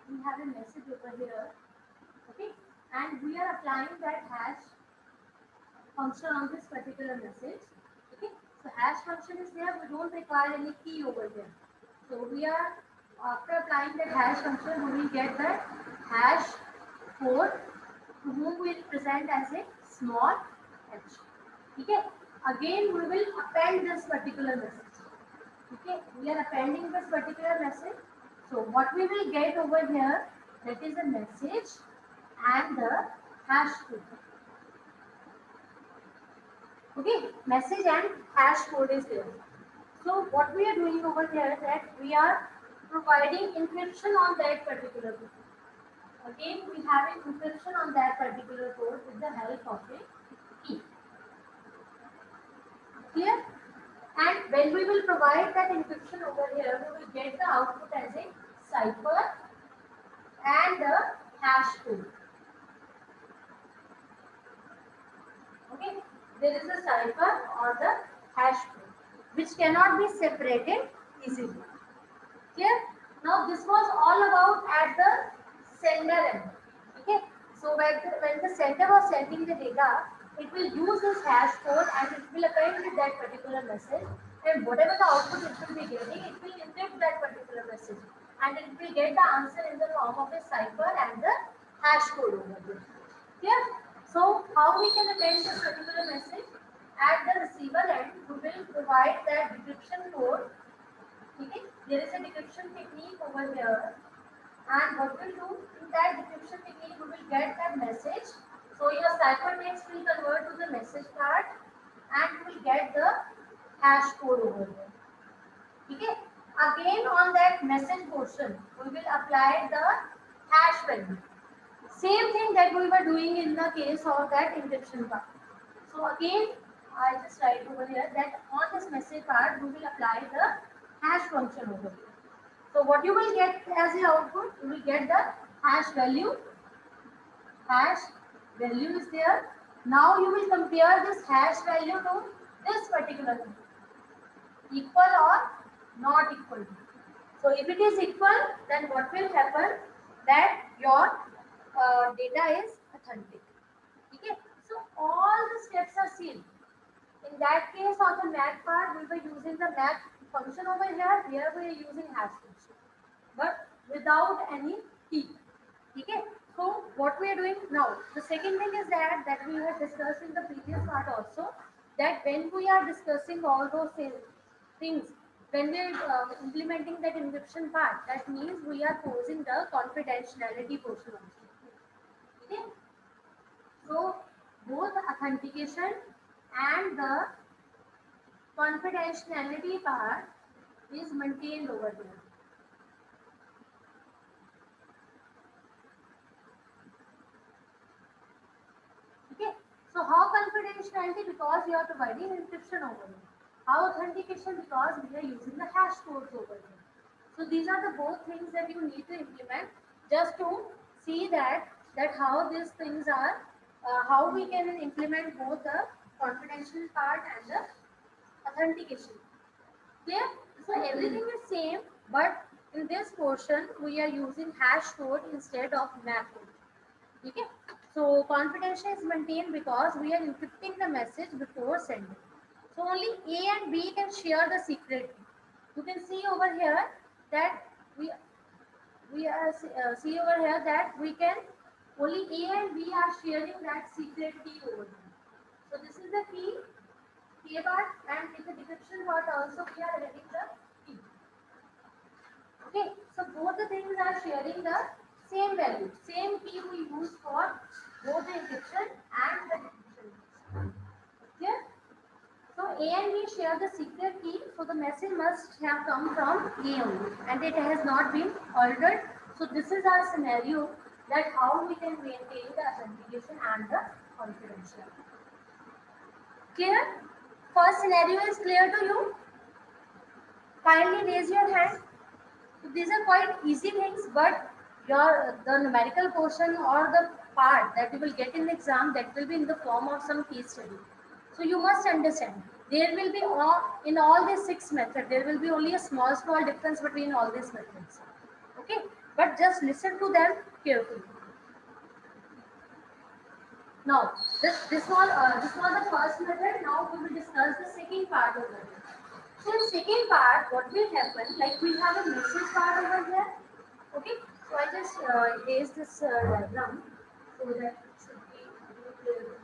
We have a message over here. Okay, and we are applying that hash function on this particular message. Okay, so hash function is there, we don't require any key over here. So we are, after applying that hash function, we will get the hash code to whom we will present as a small h. Okay, again we will append this particular message. Okay, we are appending this particular message. So what we will get over here, that is a message and the hash code. Okay, message and hash code is there. So what we are doing over here is that we are providing encryption on that particular code. Again, we have an encryption on that particular code with the help of a key. Clear? And when we will provide that encryption over here, we will get the output as a cipher and the hash code. Okay, there is a cipher or the hash code which cannot be separated easily. Clear? Now this was all about at the sender end. Okay, so when the sender was sending the data, it will use this hash code and it will append with that particular message, and whatever the output it will be getting, it will encrypt that particular message, and it will get the answer in the form of a cipher and the hash code over there. Clear? So how we can append this particular message? At the receiver end, we will provide that decryption code. Okay? There is a decryption technique over here, and what we'll do in that decryption technique, we will get that message. So your ciphertext will convert to the message part, and you will get the hash code over there. Okay? Again, on that message portion, we will apply the hash value. Same thing that we were doing in the case of that encryption part. So again, I just write over here that on this message part, we will apply the hash function over here. So what you will get as the output, you will get the hash value. Hash value is there. Now you will compare this hash value to this particular thing. Equal or not equal. So if it is equal, then what will happen? That your data is authentic. Okay. So all the steps are seen. In that case, on the math part, we were using the math function over here. Here we are using hash function, but without any key. Okay. So what we are doing now, the second thing is that we have discussed in the previous part also, that when we are discussing all those things, when we are implementing that encryption part, that means we are posing the confidentiality portion also. Okay? So both authentication and the confidentiality part is maintained over there. Okay. So how confidentiality? Because you are providing encryption over here. How authentication? Because we are using the hash codes over here. So these are the both things that you need to implement just to see that how these things are, how we can implement both the confidential part and the authentication. Clear? So everything is same, but in this portion we are using hash code instead of MAC code. Okay? So confidential is maintained because we are encrypting the message before sending. So only A and B can share the secret key. You can see over here that we are see over here that we can only A and B are sharing that secret key over here. So this is the key part, and in the decryption part also we are having the key. Okay, so both the things are sharing the same value, same key we use for both the encryption and the decryption. Clear? So A and B share the secret key, so the message must have come from A only, and it has not been altered. So this is our scenario, that how we can maintain the authentication and the confidentiality. Clear? First scenario is clear to you? Kindly raise your hand. So these are quite easy things, but the numerical portion or the part that you will get in the exam, that will be in the form of some case study. So you must understand, there will be in all these 6 methods, there will be only a small difference between all these methods. Okay, but just listen to them carefully. Now this was the first method. Now we will discuss the second part of it. So in second part, what will happen? Like we have a message part over here. Okay, so I just erase this diagram so that it should be clear.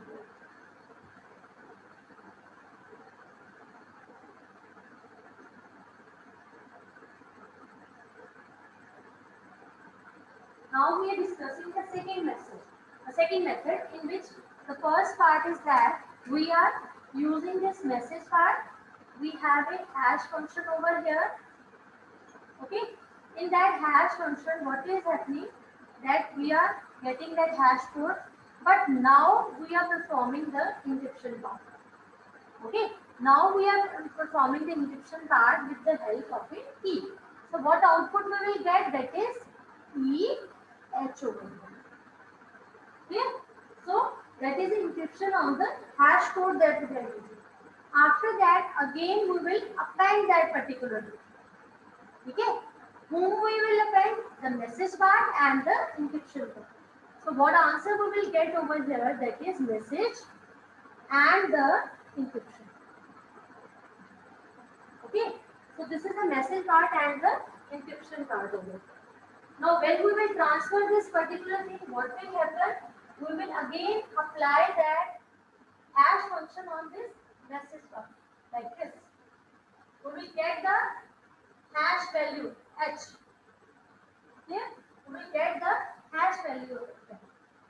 Now we are discussing the second method. The second method in which the first part is that we are using this message part. We have a hash function over here. Okay, in that hash function, what is happening? That we are getting that hash code, but now we are performing the encryption part. Okay, now we are performing the encryption part with the help of a key. So what output we will get? That is EH over here. Clear? So that is the encryption of the hash code that we are using. After that, again we will append that particular key. Okay, whom we will append? The message part and the encryption part. So what answer we will get over here? That is message and the encryption. Okay, so this is the message part and the encryption part over here. Now when we will transfer this particular thing, what will happen? We will again apply that hash function on this message part, like this. We will get the hash value h. Here we will get the hash value of it.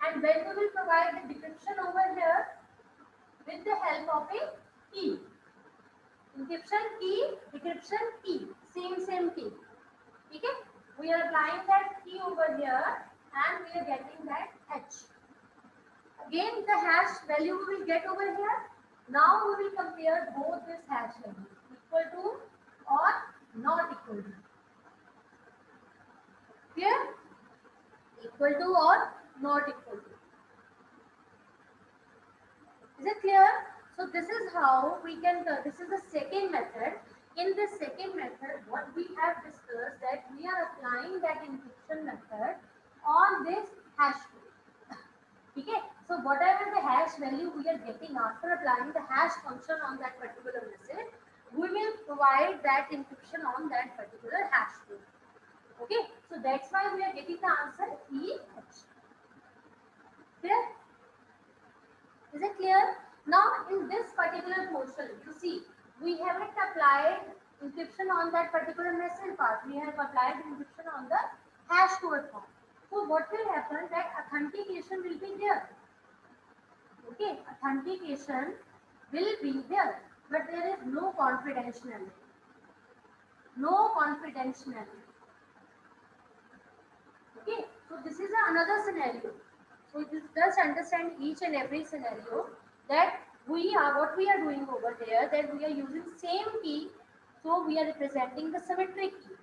And when we will provide the decryption over here with the help of a key. Encryption key, decryption key, same key. Okay? We are applying that key over here and we are getting that h. Again the hash value we will get over here. Now we will compare both this hash value, equal to or not equal to. Clear? Equal to or not equal to. Is it clear? So this is how we can, this is the second method. In this second method, what we have discussed, that we are applying that encryption method on this hash code. Okay, so whatever the hash value we are getting after applying the hash function on that particular message, we will provide that encryption on that particular hash code. Okay, so that's why we are getting the answer EH. Clear? Is it clear? Now in this particular portion, you see, we haven't applied encryption on that particular message part. We have applied encryption on the hash code part. So what will happen, that authentication will be there. Okay, authentication will be there, but there is no confidentiality. No confidentiality. Okay, so this is another scenario. So you just understand each and every scenario, that we are what we are doing over there, that we are using same key, so we are representing the symmetric key.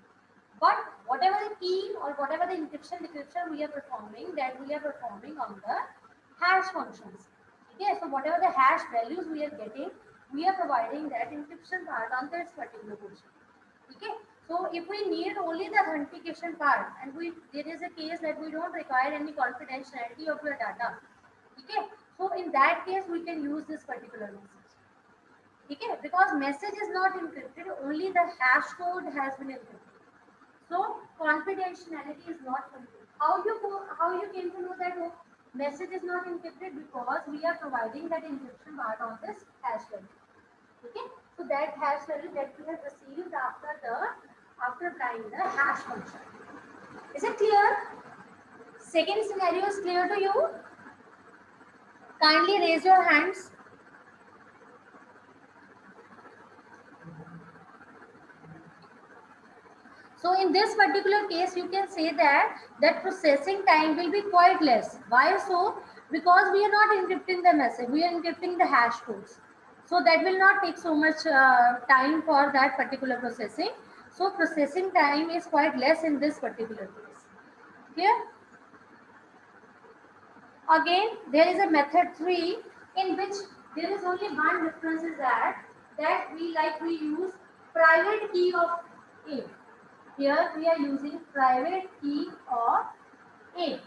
But whatever the key or whatever the encryption decryption we are performing, that we are performing on the hash functions. Okay, so whatever the hash values we are getting, we are providing that encryption part on this particular portion. Okay, so if we need only the authentication part, and we there is a case that we don't require any confidentiality of your data. Okay, so in that case we can use this particular message. Okay, because message is not encrypted, only the hash code has been encrypted. So confidentiality is not complete. How you came to know that message is not encrypted? Because we are providing that encryption part on this hash value. Okay, so that hash value that we have received after applying the hash function. Is it clear? Second scenario is clear to you? Kindly raise your hands. So in this particular case, you can say that processing time will be quite less. Why so? Because we are not encrypting the message, we are encrypting the hash codes. So that will not take so much time for that particular processing. So processing time is quite less in this particular case. Clear? Again, there is a method 3 in which there is only one difference, is that we use private key of A. Here we are using private key of A,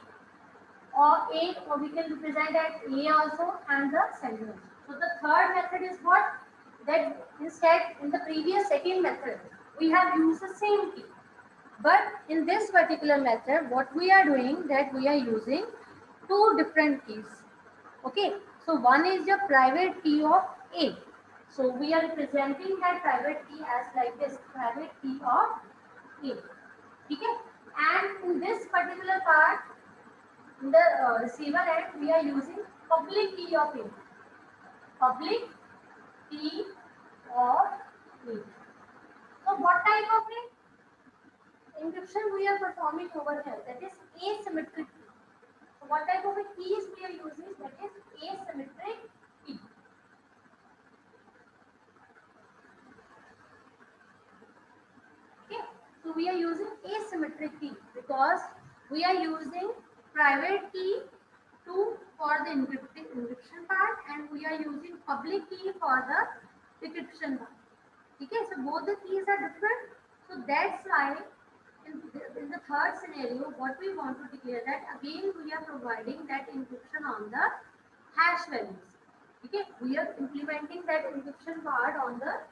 or we can represent as A also and the sender. So the third method is what? That instead in the previous second method we have used the same key. But in this particular method, what we are doing, that we are using two different keys. Okay, so one is the private key of A. So we are representing that private key as like this, private key of A. Okay, and in this particular part, in the receiver end, we are using public key of A. Public key of A. So what type of encryption we are performing over here? That is asymmetric key. So what type of a keys we are using? That is asymmetric key. Okay. So we are using asymmetric key because we are using private key for the encryption part, and we are using public key for the decryption part. Okay, so both the keys are different. So that's why in the third scenario, what we want to declare, that again we are providing that encryption on the hash values. Okay, we are implementing that encryption part on the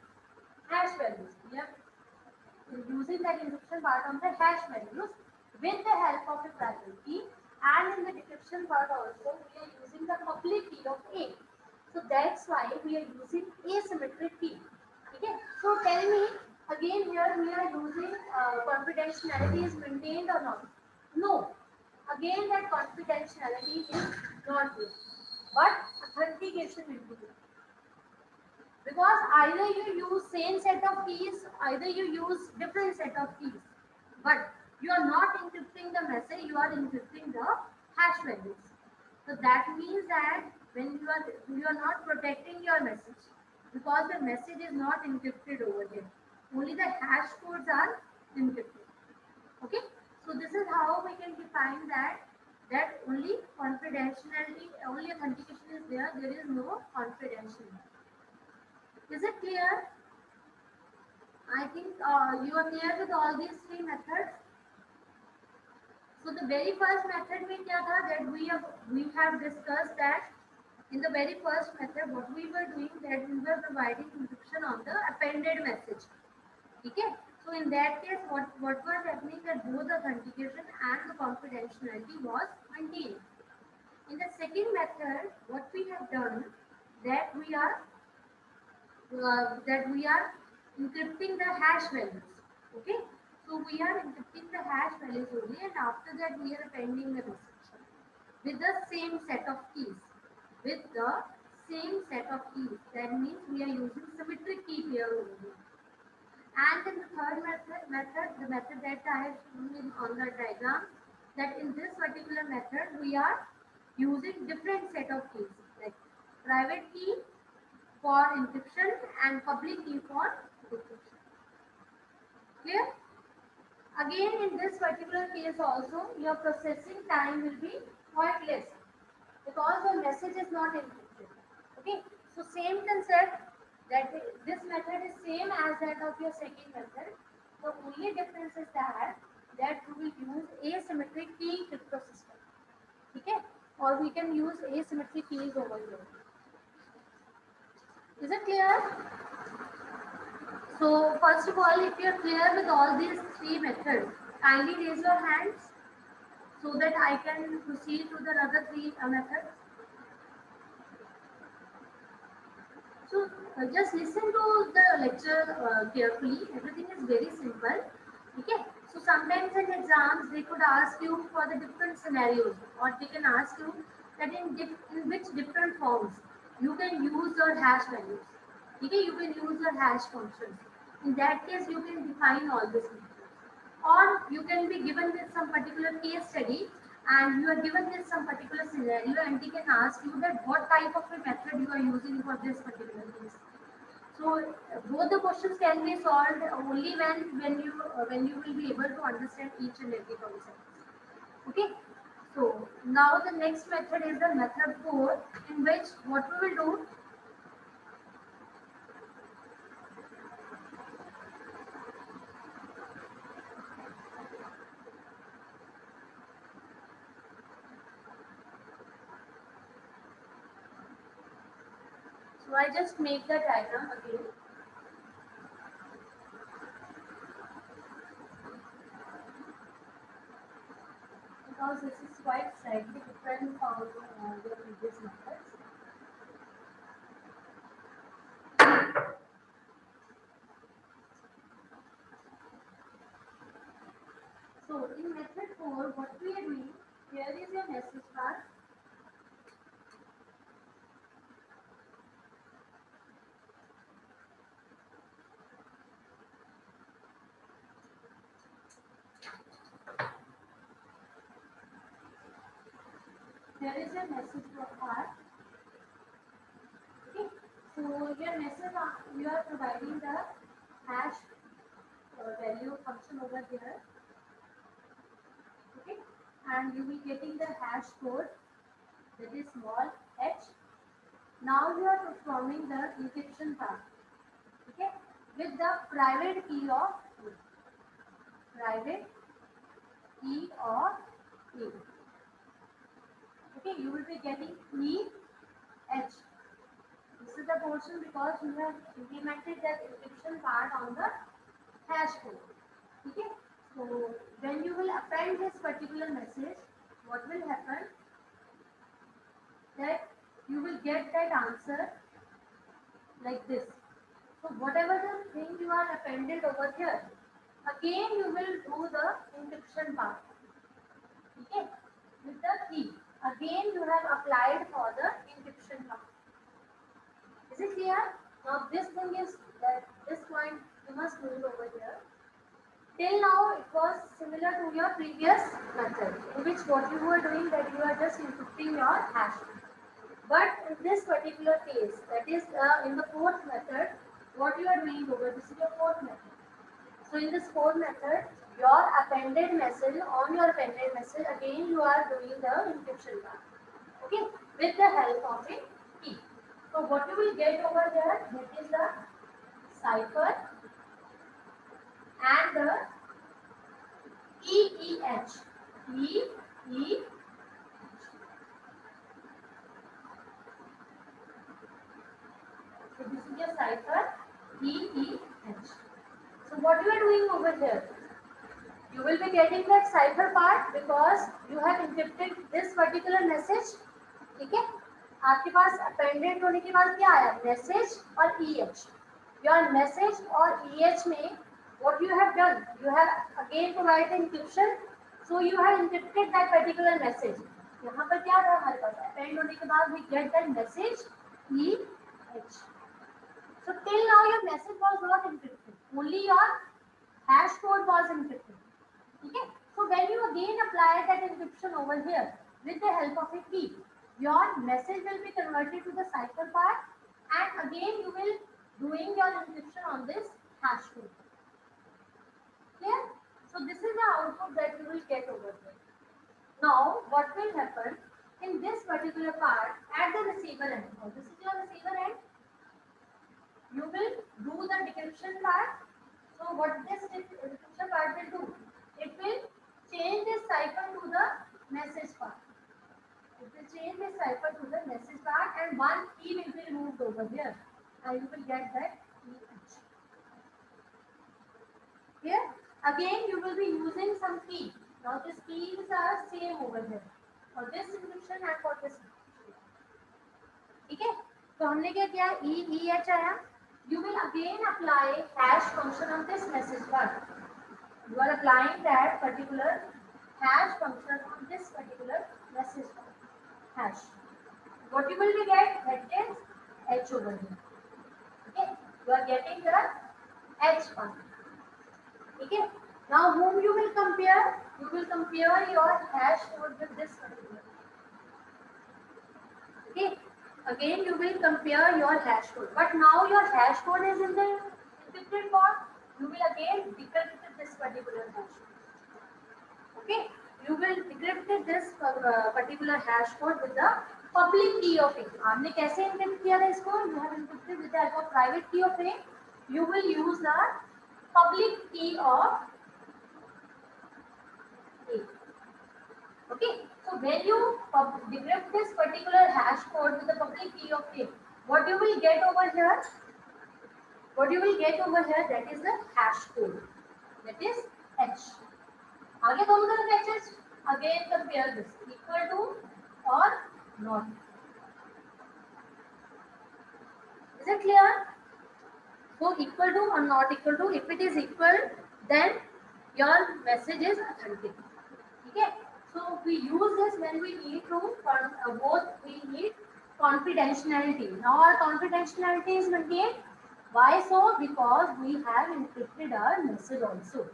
hash values. We are using that encryption part on the hash values with the help of a private key, and in the decryption part also we are using the public key of A. So that's why we are using asymmetric key. Okay, so tell me again, here we are using confidentiality is maintained or not? No. Again, that confidentiality is not there, but authentication will be there. Because either you use same set of keys, either you use different set of keys, but you are not encrypting the message, you are encrypting the hash values. So that means that when you are not protecting your message, because the message is not encrypted over there, only the hash codes are encrypted. Okay, so this is how we can define that only confidentiality, only authentication is there, there is no confidentiality. Is it clear? I think you are clear with all these three methods. So the very first method में क्या था, that we have discussed that in the very first method what we were doing, that we were providing encryption on the appended message. Okay, so in that case what was happening, that both the authentication and the confidentiality was maintained. In the second method, what we have done, that we are encrypting the hash values. Okay, so we are encrypting the hash values only, and after that we are appending the message with the same set of keys. With the same set of keys, that means we are using symmetric key pair only. And in the third method, the method that I have shown on the diagram, that in this particular method we are using different set of keys, like private key for encryption and public key for decryption. Clear? Again, in this particular case also, your processing time will be quite less because the message is not encrypted. Okay, so same concept, that this method is same as that of your second method. The only difference is that we will use asymmetric key crypto system. Okay, or we can use asymmetric keys over here. Is it clear? So first of all, if you are clear with all these three methods, kindly raise your hands so that I can proceed to the other three methods. So just listen to the lecture carefully. Everything is very simple. Okay. So sometimes in exams they could ask you for the different scenarios, or they can ask you that in which different forms you can use your hash values. Okay, you can use your hash functions. In that case, you can define all this methods. Or you can be given with some particular case study, and you are given with some particular scenario, and they can ask you that what type of a method you are using for this particular case. So both the questions can be solved only when you will be able to understand each and every concept. Okay. So now the next method is the method 4, in which what we will do. So I just make the diagram again. Because this is quite slightly different from the previous methods. So in method 4, what we are doing, here is your message bar. Here is your message bar. Okay. So your message, you are providing the hash value function over here. Okay. And you will getting the hash code, that is small h. Now you are performing the encryption part. Okay. With the private key of A. Private key of A. Okay, you will be getting E H. This is the portion because you have implemented that encryption part on the hash code. Okay, so when you will append this particular message, what will happen? That you will get that answer like this. So whatever the thing you are appended over here, again you will do the encryption part. Okay, with the key. Again you have applied for the encryption part. Is it clear? Now this thing is that this point you must move over here. Till now it was similar to your previous method, in which what you were doing, that you are just encrypting your hash. But in this particular case, that is in the fourth method, what you are doing over, this is your fourth method. So in this fourth method, your appended message, on your appended message, again you are doing the encryption part. Okay, with the help of a key. So what you will get over there, that is the cipher and the EEH. EEH. So this is your cipher EEH. So what you are doing over here? You will be getting that cipher part because you have encrypted this particular message. Okay? आपके पास appended होने के बाद क्या आया, message और EH. Your message और EH में what you have done, you have again provided encryption, so you have encrypted that particular message. यहाँ पर क्या था हमारे पास, अपेंड होने के बाद we get that message EH. So till now your message was not encrypted, only your hash code was encrypted. Okay, so when you again apply that encryption over here with the help of a key, your message will be converted to the cipher part, and again you will doing your encryption on this hash code. Clear? So this is the output that you will get over here. Now what will happen in this particular part at the receiver end? Now this is your receiver end. You will do the decryption part. So what this decryption part will do? It will change this cipher to the message part. It will change this cipher to the message part, and one key will be removed over here, and you will get that EH. Here again you will be using some key. Now these keys are same over here for this encryption and for this encryption. ठीक है, तो हमने क्या किया, EH आया. You will again apply hash function on this message part. You are applying that particular hash function on this particular message part. Hash. What you will be get, that is H over here. Okay, you are getting the H part. Okay, now whom you will compare? You will compare your hash code with this particular. Okay, again you will compare your hash code, but now your hash code is in the encrypted form. You will again decrypt this particular hash code. Okay, you will decrypt this particular hash code with the public key of A. आपने कैसे encrypt किया था इसको? You have encrypted with the help of private key of A. You will use the public key of A. Okay, so when you decrypt this particular hash code with the public key of A, what you will get over here? What you will get over here, that is the hash code. That is H. आगे दोनों तरफ H. Again compare this, equal to or not. Is it clear? So equal to or not equal to. If it is equal, then your message is authentic. Okay. So we use this when we need to both we need confidentiality. Now our confidentiality is maintained. Why so? Because we have encrypted our message also.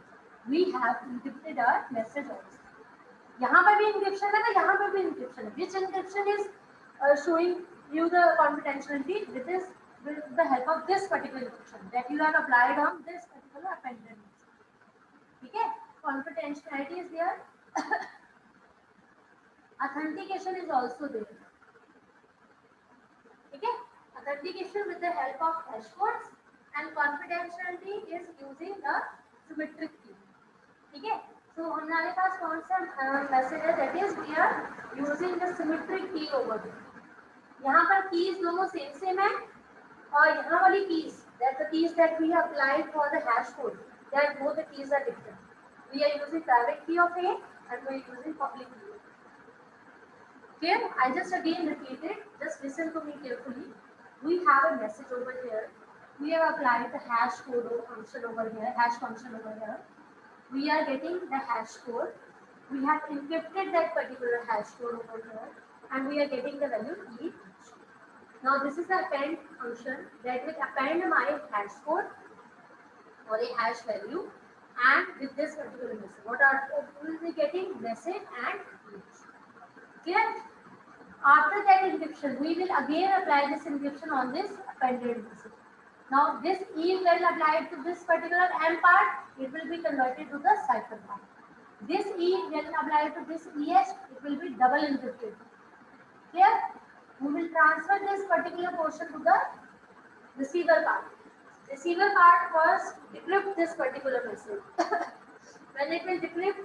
We have encrypted our message also. यहाँ पर भी encryption है, यहाँ पर भी encryption है. Which encryption is showing you the confidentiality? With the help of this particular encryption that you have applied on this particular appended message. ठीक है? Confidentiality is there. Authentication is also there. Okay, authentication with the help of hash codes, and confidentiality is using the symmetric key. Okay, so हमारे पास कौन सा message है, that is we are using the symmetric key over here. यहाँ पर keys दोनों same है, और यहाँ वाली keys, that the keys that we have applied for the hash code, that both the keys are different. We are using private key of A and we are using public key. Here, I just again repeat it. Just listen to me carefully. We have a message over here. We have applied the hash code function over here, hash function over here. We are getting the hash code. We have encrypted that particular hash code over here, and we are getting the value E. Now this is the append function that will append my hash code or a hash value, and with this particular message, what are we will be getting message and each. Clear? After that encryption, we will again apply this encryption on this appended message. Now this E will apply to this particular M part, it will be converted to the cipher part. This E will apply to this EH, it will be double encrypted. Clear? We will transfer this particular portion to the receiver part. Receiver part was decrypt this particular message. When it will decrypt,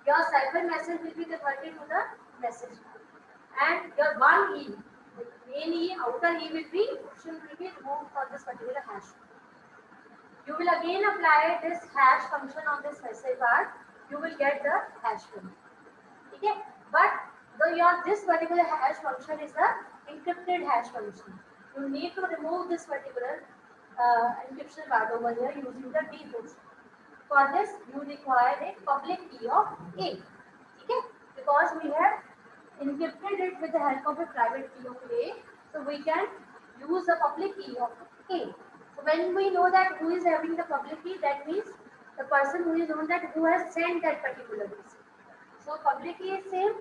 your cipher message will be converted to the message part. And your one E, the main E, outer E will be removed for this particular hash. You will again apply this hash function on this message part. You will get the hash value. Okay? But this particular hash function is the encrypted hash function. You need to remove this particular encryption part over here using the D function. For this, you require a public key of A. Okay? Because we have encrypted it with the help of a private key of A, so we can use the public key of A. So when we know that who is having the public key, that means the person who is known that who has sent that particular message. So public key is same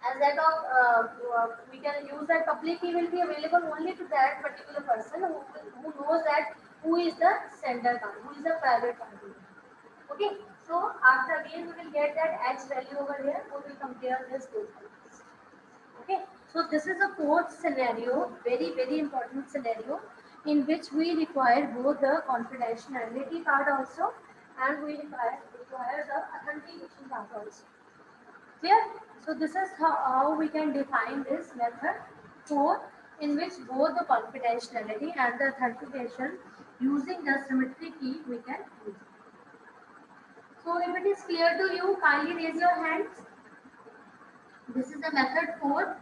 as that of we can use that public key will be available only to that particular person who knows that who is the sender party, who is the private party. Okay, so after again we will get that h value over here. We will compare this both values. Okay, so this is a fourth scenario, very important scenario, in which we require both the confidentiality part also, and we require the authentication part also. Clear? So this is how we can define this method 4, in which both the confidentiality and the authentication using the symmetric key we can use. So if it is clear to you, kindly raise your hands. This is the method 4.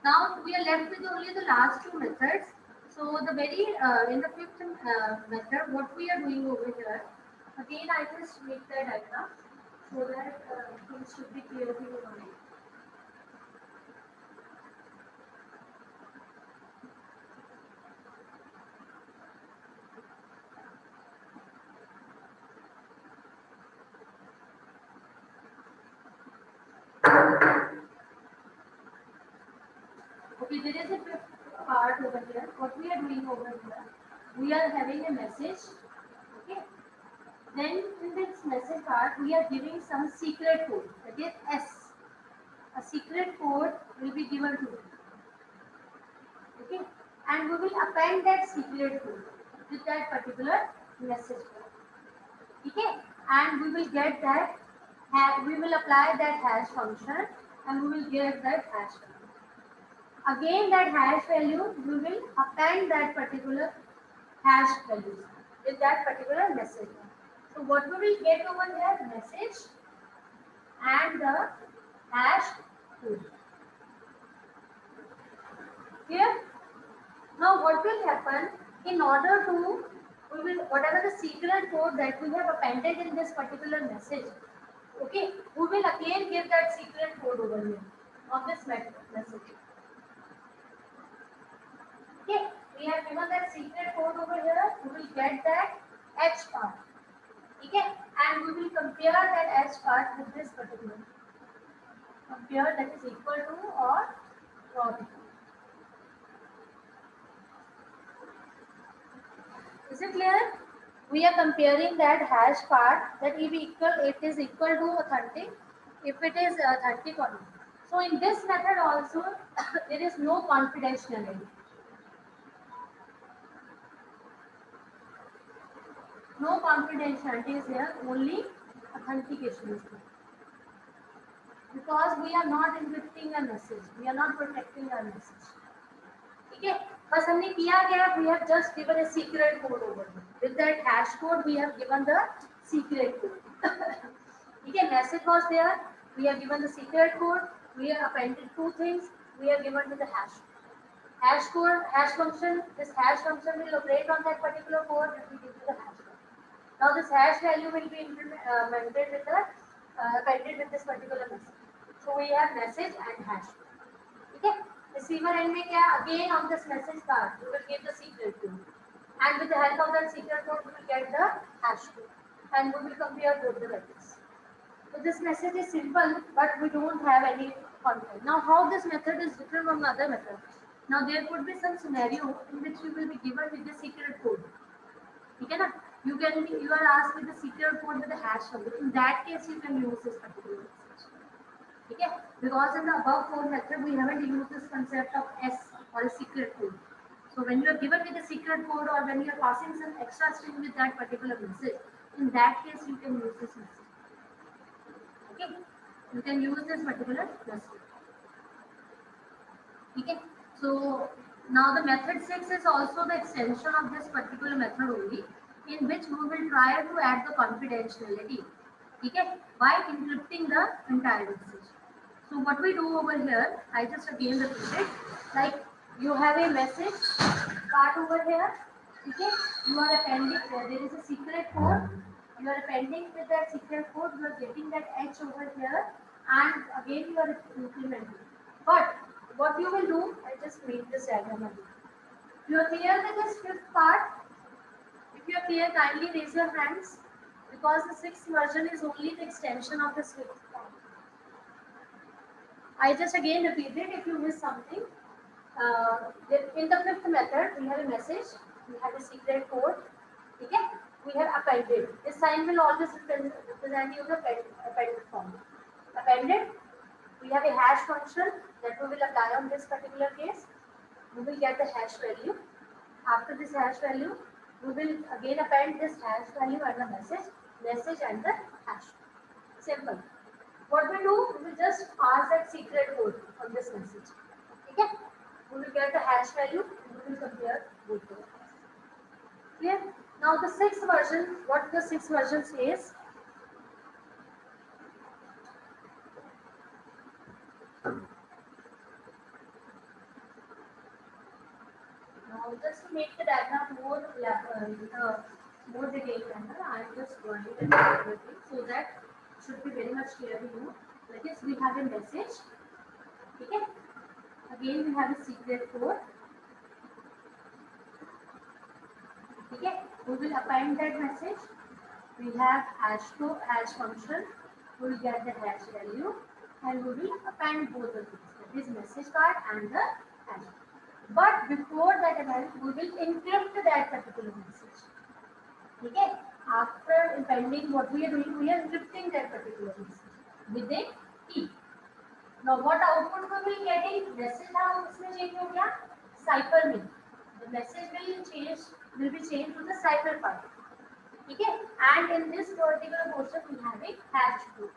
Now we are left with only the last two methods. So the very in the fifth method, what we are doing over here, again I just make the diagram so that things should be clear to you only. Okay, there is a fifth part over here. What we are doing over here, we are having a message. Okay, then in this message part, we are giving some secret code. That is S. A secret code will be given to you. Okay, and we will append that secret code with that particular message code. Okay, and we will get that. We will apply that hash function, and we will get that hash value. Again, that hash value, we will append that particular hash values with that particular message. So what we will get over here, message and the hash code. Here, now what will happen, in order to, we will, whatever the secret code that we have appended in this particular message, okay, we will again give that secret code over here of this message. Okay, we have given that secret code over here. We will get that H part. Okay, and we will compare that H part with this particular. Compare that is equal to or not equal. Is it clear? We are comparing that hash part, that if it is equal to authentic, if it is authentic or not. So in this method also there is no confidentiality. No confidentiality is here, only authentication is there. Because we are not encrypting a message, we are not protecting our message. Okay, बस हमने किया क्या? We have just given a secret code over here. With that hash code, we have given the secret code. Okay, message was there. We have given the secret code. We have appended two things. We have given to the hash. Hash code, hash function. This hash function will operate on that particular code that we give to the hash. Now this hash value will be implemented with the appended with this particular message. So we have message and hash. Okay. Receiver end में क्या? Again on this message card, we will give the secret code, and with the help of that secret code, we will get the hash code, and we will compare both the values. So this message is simple, but we don't have any content. Now, how this method is different from the other method? Now, there could be some scenario in which you will be given with the secret code. Okay, na? You are asked with the secret code with the hash value. In that case, you can use this particular message. Okay, because in the above four method we haven't used this concept of S or a secret code. So when you are given with a secret code or when you are passing some extra string with that particular message, in that case you can use this message. Okay, you can use this particular message. Okay. So now the method 6 is also the extension of this particular method only, in which we will try to add the confidentiality. Okay, by encrypting the entire message. So what we do over here, I just again repeat it. Like you have a message part over here. Okay, you are appending. There is a secret code. You are appending with that secret code. You are getting that H over here, and again you are implementing. But what you will do, I just made this diagram again. You are clear with this fifth part? If you are clear, kindly raise your hands, because the sixth version is only the extension of the fifth part. I just again repeat it if you miss something. In the fifth method, we have a message, we have a secret code, okay? We have appended. This sign will always represent you the appended form. Appended, we have a hash function that we will apply on this particular case. We will get the hash value. After this hash value, we will again append this hash value and the message and the hash. Simple. What we do, we will just pass that secret code on this message. Okay? We will get the hash value and we will compare both of them. Clear? Now the sixth version, what the sixth version says. Now just to make the diagram more detailed manner, I am just drawing it everything so that it should be very much clear to you. That is, we have a message. Okay? Again, we have a secret code. Okay? We will append that message. We have hash function. We will get the hash value and we will append both of these. That is message part and the hash. But before that event, we will encrypt that particular message. Okay? After appending, what we are doing, we are encrypting that particular message with a key. Now what output we will getting? Message how इसमें change हो गया? Cipher में. The message will be changed to the cipher part. Okay? And in this particular portion we have a hash code.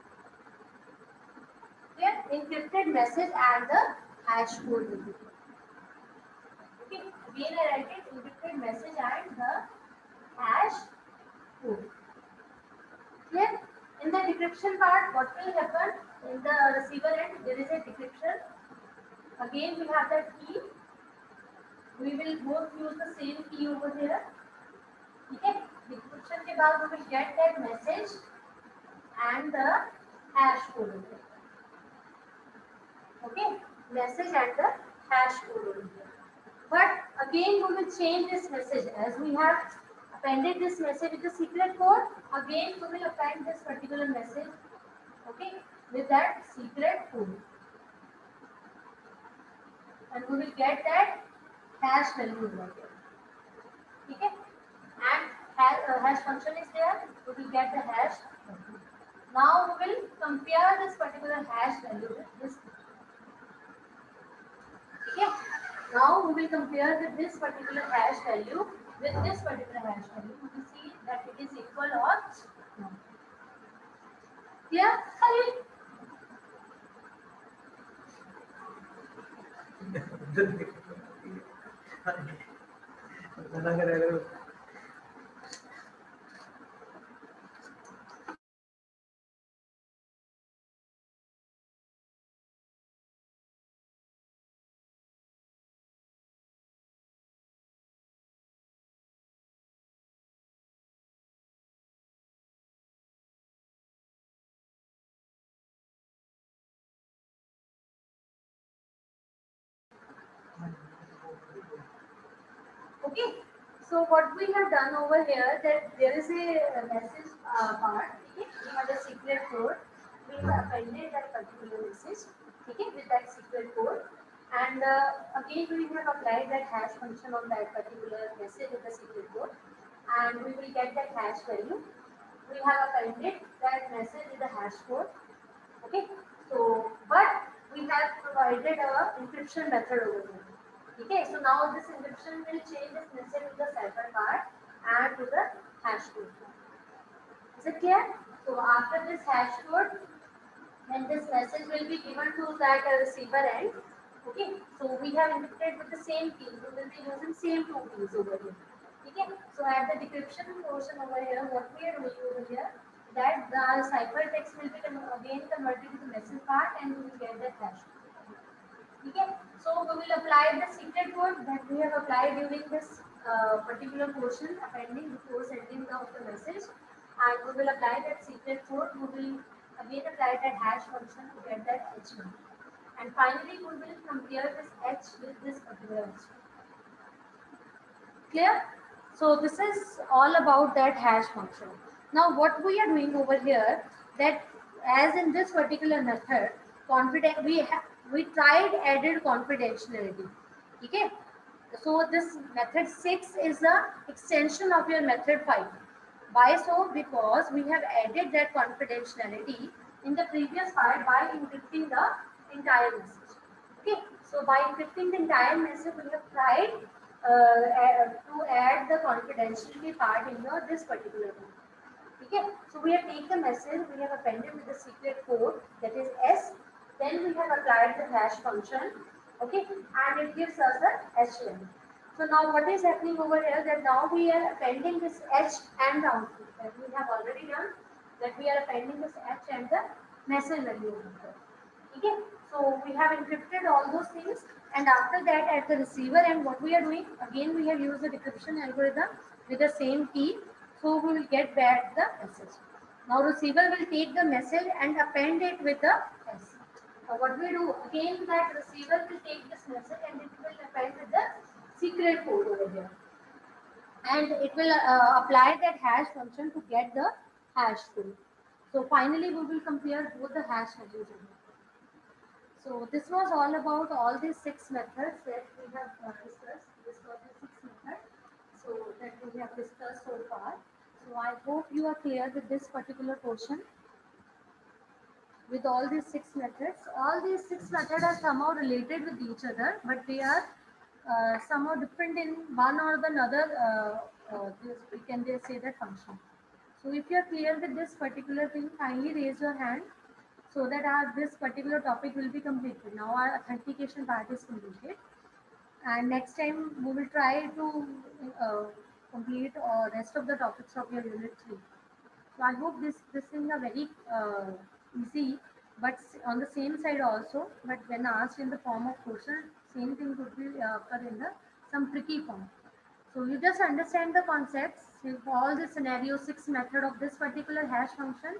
Here encrypted message and the hash code will be. Okay? Again I write it, encrypted message and the hash code. Clear? In the decryption part, what will happen? In the receiver end, there is a decryption. Again, we have that key. We will both use the same key over here. Okay? Decryption के बाद we will get that message and the hash code. Okay? Message and the hash code. But again, we will change this message as we have appended this message with the secret code. Again, we will append this particular message, okay, with that secret code, and we will get that hash value over here. Okay, and hash function is there. We will get the hash. Now we will compare this particular hash value with this. Okay. Now we will compare with this particular hash value with this particular hash value. We will see that it is equal or not. Clear? Okay, so what we have done over here, that there is a message part. Okay, we have a secret code. We have appended that particular message. Okay, with that secret code, and again we have applied that hash function on that particular message with the secret code, and we will get that hash value. We have appended that message with the hash code. Okay, so but we have provided a encryption method over here. Okay, so now this encryption will change this message to the cipher part and to the hash code. Is it clear? So after this hash code, then this message will be given to that receiver end. Okay, so we have encrypted with the same key. We will be using same two keys over here. Okay, so at the decryption portion over here, what we are doing over here, that the ciphertext will be again converted to the message part, and we will get the hash. Okay, so we will apply the secret code that we have applied during this particular portion, appending before sending the message, and we will apply that secret code. We will again apply that hash function to get that H1. And finally, we will compare this H with this particular H. Clear? So this is all about that hash function. Now what we are doing over here, that as in this particular method, we tried added confidentiality. Okay. So this method 6 is the extension of your method 5. Why so? Because we have added that confidentiality in the previous part by encrypting the entire message. Okay, so by encrypting the entire message, we have tried to add the confidentiality part in this particular one. Okay, so we have taken the message, we have appended with the secret code, that is S. Then we have applied the hash function. Okay, and it gives us the H1. So now what is happening over here, that now we are appending this H and round trip that we have already done, that we are appending this H and the message value over here. Okay, so we have encrypted all those things, and after that at the receiver end, what we are doing, again we have used the decryption algorithm with the same key, so we will get back the message. Now receiver will take the message and append it with the S. Now what we do, again that receiver will take this message and it will append with the secret code over here, and it will apply that hash function to get the hash code. So finally we will compare both the hash values. So this was all about all these 6 methods that we have discussed. This was the 6 method. So that we have discussed so far. So I hope you are clear with this particular portion. With all these 6 methods, all these 6 methods are somehow related with each other, but they are somehow different in one or the another. We can just say that function. So if you are clear with this particular thing, kindly raise your hand so that this particular topic will be completed. Now our authentication part is completed, and next time we will try to uh, complete rest of the topics of your unit 3. So I hope this things are very easy, but on the same side also. But when asked in the form of question, same thing could be occur in the some tricky form. So you just understand the concepts, all the scenario 6 method of this particular hash function,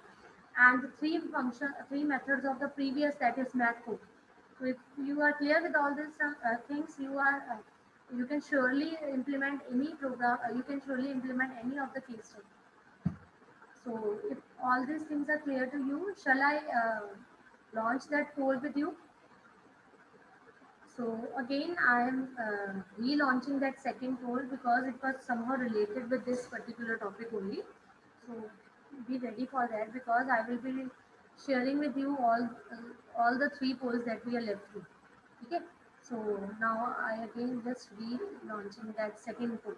and the three methods of the previous, that is math code. So if you are clear with all these things, you can surely implement any program. You can surely implement any of the case study. So if all these things are clear to you, shall I launch that poll with you? So again, I am relaunching that second poll because it was somehow related with this particular topic only. So be ready for that, because I will be sharing with you all the 3 polls that we are left with. Okay. So now I again just relaunching that second poll.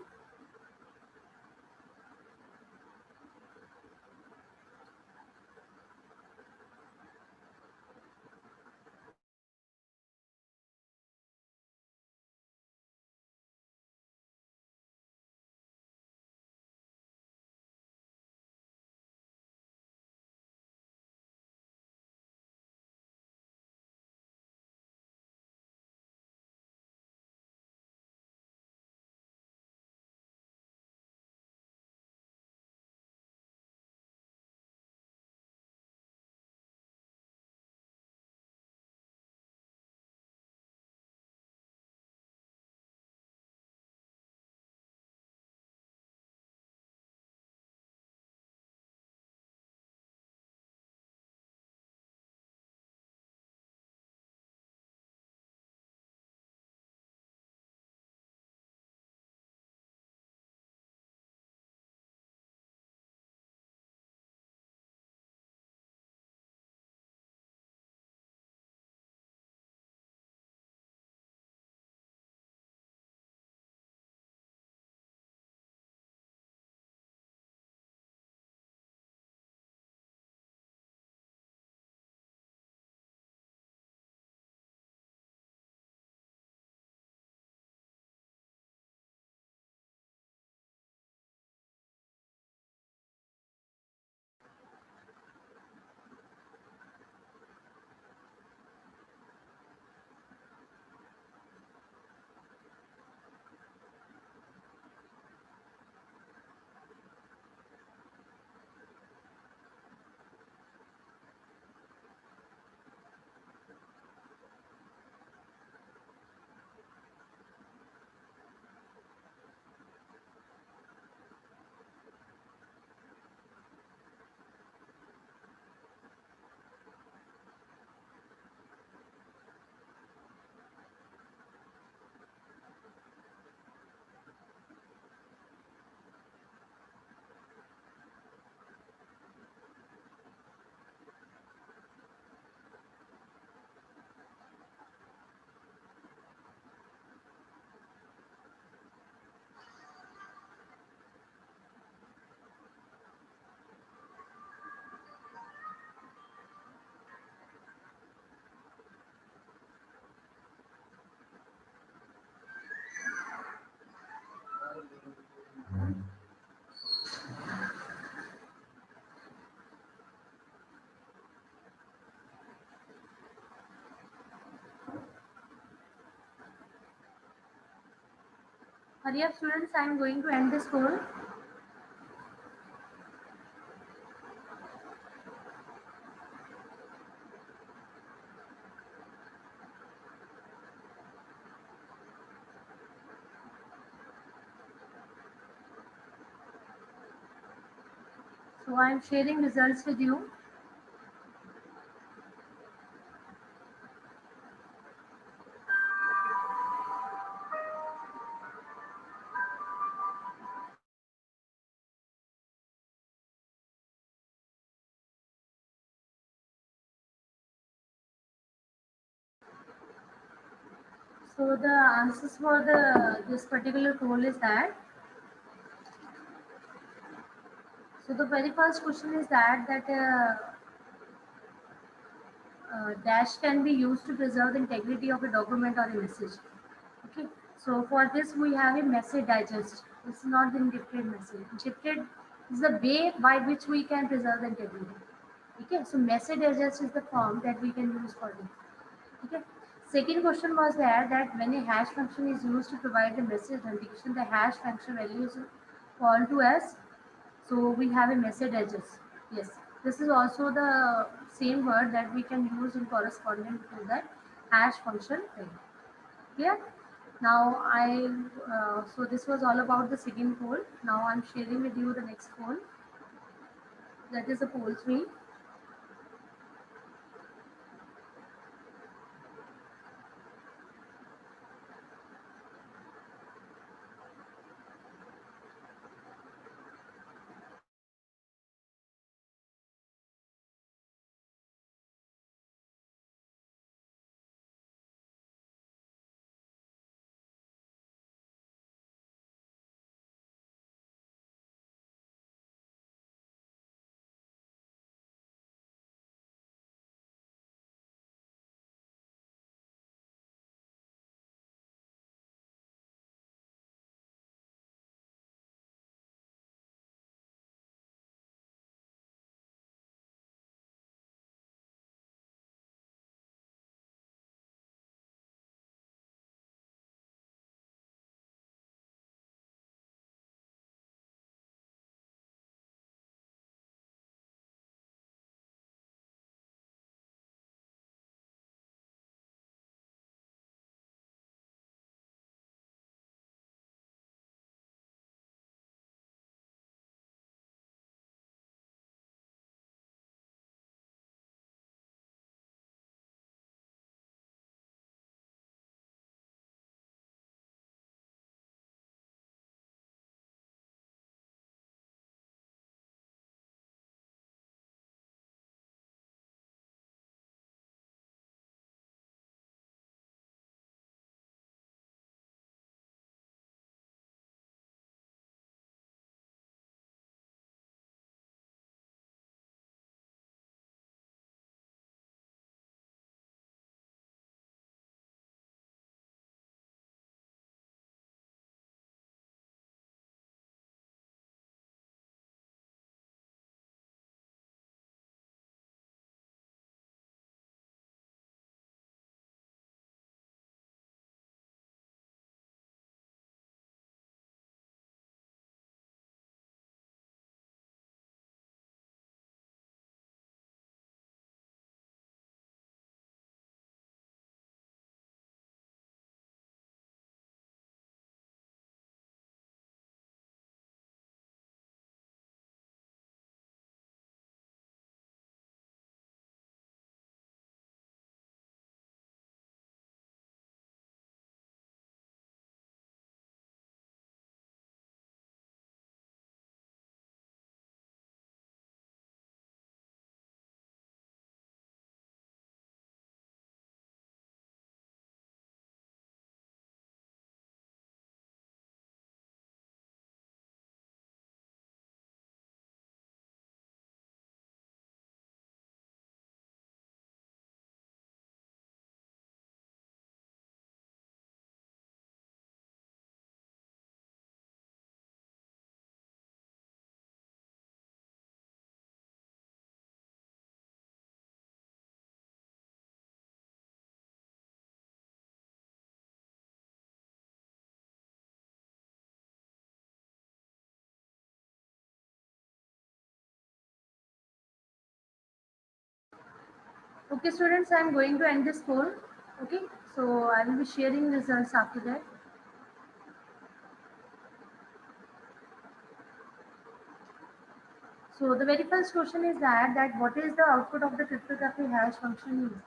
Hurry up, students. I am going to end this call. So I am sharing results with you. So the answers for the this particular poll is that. So the very first question is that dash can be used to preserve the integrity of a document or a message. Okay. So for this we have a message digest. It's not the encrypted message. Encrypted is the way by which we can preserve the integrity. Okay. So message digest is the form that we can use for this. Okay. Second question was that when a hash function is used to provide the message authentication, the hash function value is called to as. So we have a message edges. Yes, this is also the same word that we can use in corresponding to that hash function thing. Clear? Now so this was all about the second poll. Now I'm sharing with you the next poll. That is the poll 3. Okay, students, I am going to end this call. Okay, so I will be sharing results after that. So the very first question is that what is the output of the cryptography hash function is?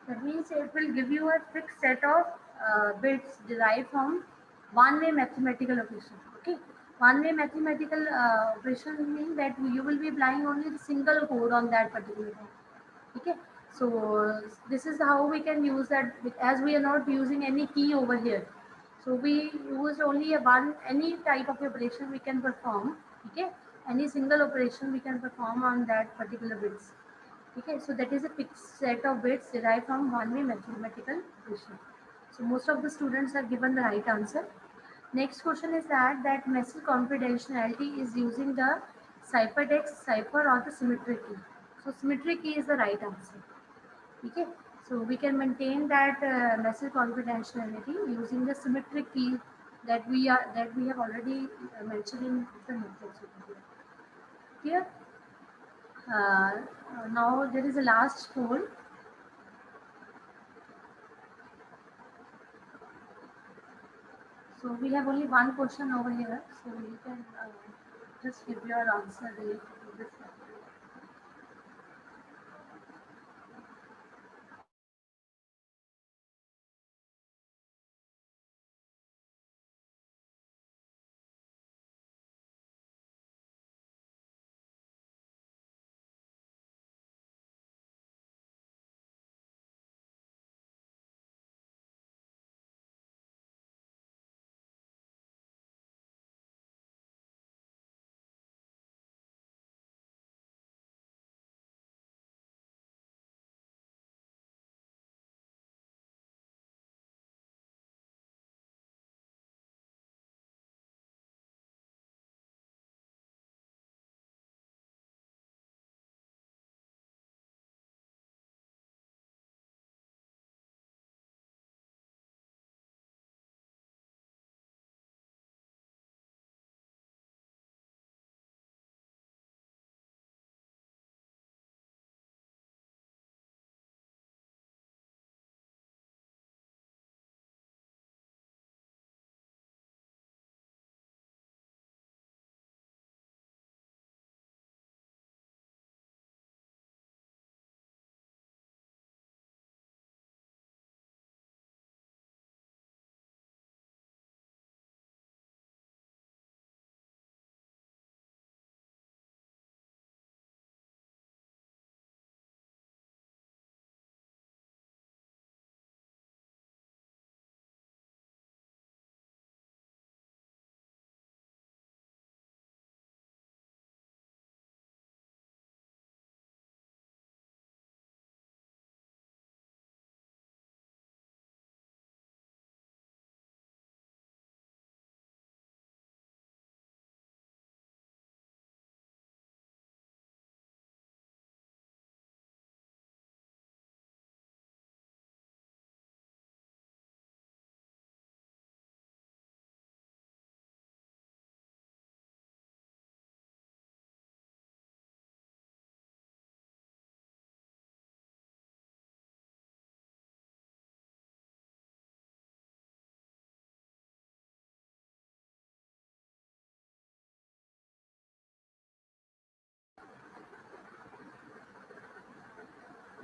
That means it will give you a fixed set of bits derived from one-way mathematical operation. Okay, one-way mathematical operation means that you will be applying only the single code on that particular one. Okay, so this is how we can use that as we are not using any key over here. So we use only a one any type of operation we can perform. Okay, any single operation we can perform on that particular bits. Okay, so that is a fixed set of bits derived from one-way mathematical operation. So most of the students have given the right answer. Next question is that message confidentiality is using the ciphertext cipher or the symmetric key. So symmetric key is the right answer. Okay, so we can maintain that message confidentiality using the symmetric key that we have already mentioned in the methods over here. Here, now there is a last poll. So we have only one question over here, so you can just give your answer related to this.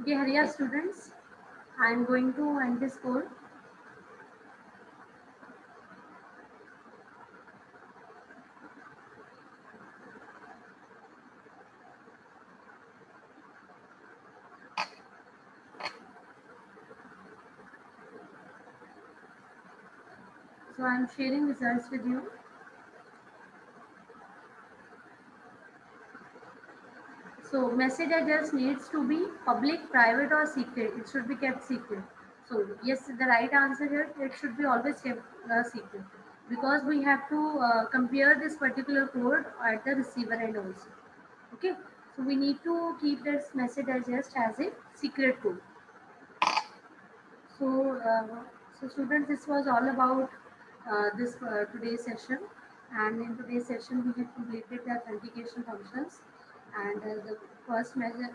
Dear Haria students, I am going to end this call. So I am sharing results with you. So message address needs to be public, private or secret. It should be kept secret. So yes, the right answer here, it should be always kept secret because we have to compare this particular code at the receiver end also. Okay, so we need to keep this message address as a secret code. So, so students, this was all about this today's session. And in today's session, we have completed the authentication functions and the first method,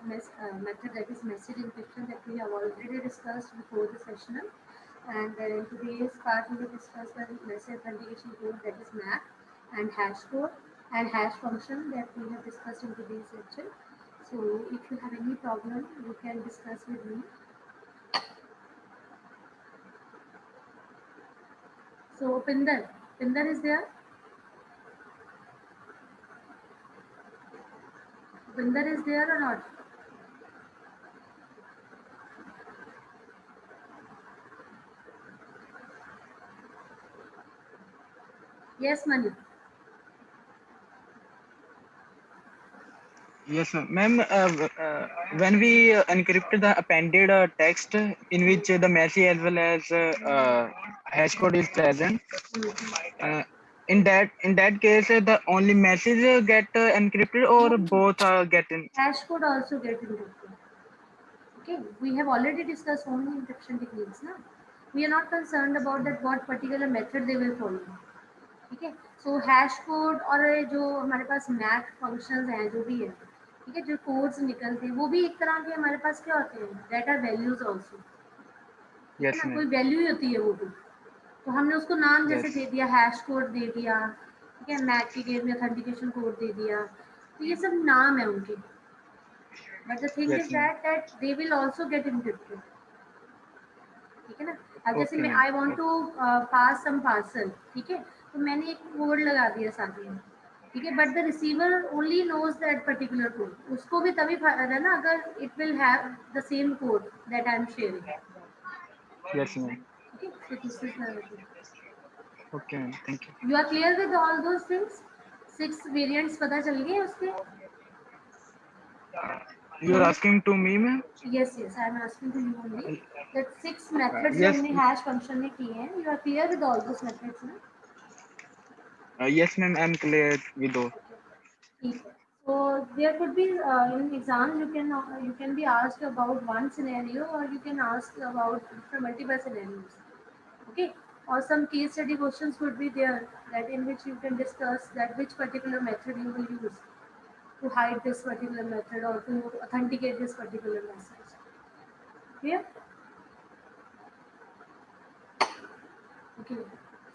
that is message encryption, that we have already discussed before the session. And in today's part, we will discuss the message authentication code, that is MAC, and hash code and hash function that we have discussed in today's lecture. So if you have any problem, you can discuss with me. So Pinder is there? Pinder is there or not? Yes, Mani. Yes, ma'am. When we encrypted the appended text in which the message as well as hash code is present, uh, in that case, the only message get encrypted or No, both get in. hash code also get encrypted. Okay, we have already discussed so many encryption techniques. Now, we are not concerned about that what particular method they will follow. ठीक है, सो hash code और जो हमारे पास Mac functions हैं जो भी है, ठीक है, जो कोड्स निकलते हैं वो भी एक तरह के हमारे पास क्या होते हैं, डेट आर वैल्यूज ऑल्सो, ठीक है Yes, ना, कोई ma'am. वैल्यू ही होती है वो भी। तो हमने उसको नाम Yes. जैसे दे दिया, हैश कोड दे दिया, ठीक है, मैक के केस में ऑथेंटिकेशन कोड दे दिया, तो ये सब नाम है उनके। But the thing is Yes, ma'am. That they will also get encrypted, ठीक है ना। अब जैसे Okay, मैं ma'am. I want Okay. To pass some parcel, ठीक है, तो मैंने एक कोड लगा दिया साथ में, ठीक है, but the receiver only knows that particular code, उसको भी तभी फायदा है ना अगर it will have the same code that I am sharing. Yes, ma'am. Okay, so this is Okay, ma'am. Thank you. You are clear with all those things. 6 variants पता चल गए उसके। You're asking to me, ma'am? Yes yes, I am asking to you only that 6 methods जो Yes. हमने hash function में किए हैं, you are clear with all those methods ना। Yes, ma'am. I'm clear with those. ठीक है। So there could be in exams you can be asked about one scenario or you can ask about different multiple scenarios. Okay. Or some case study questions could be there that in which you can discuss that which particular method you will use to hide this particular method or to authenticate this particular message. Clear? Okay.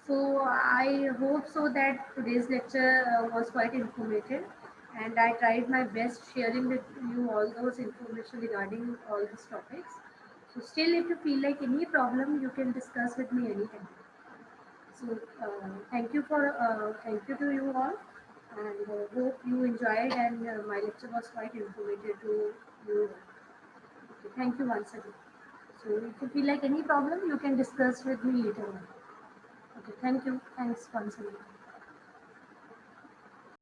So I hope so that today's lecture was quite informative, and I tried my best sharing with you all those information regarding all these topics. So still, if you feel like any problem, you can discuss with me anytime. So thank you to you all, and hope you enjoyed and my lecture was quite informative to you. Okay, thank you once again. So if you feel like any problem, you can discuss with me later on. Okay, thank you. Thanks once again.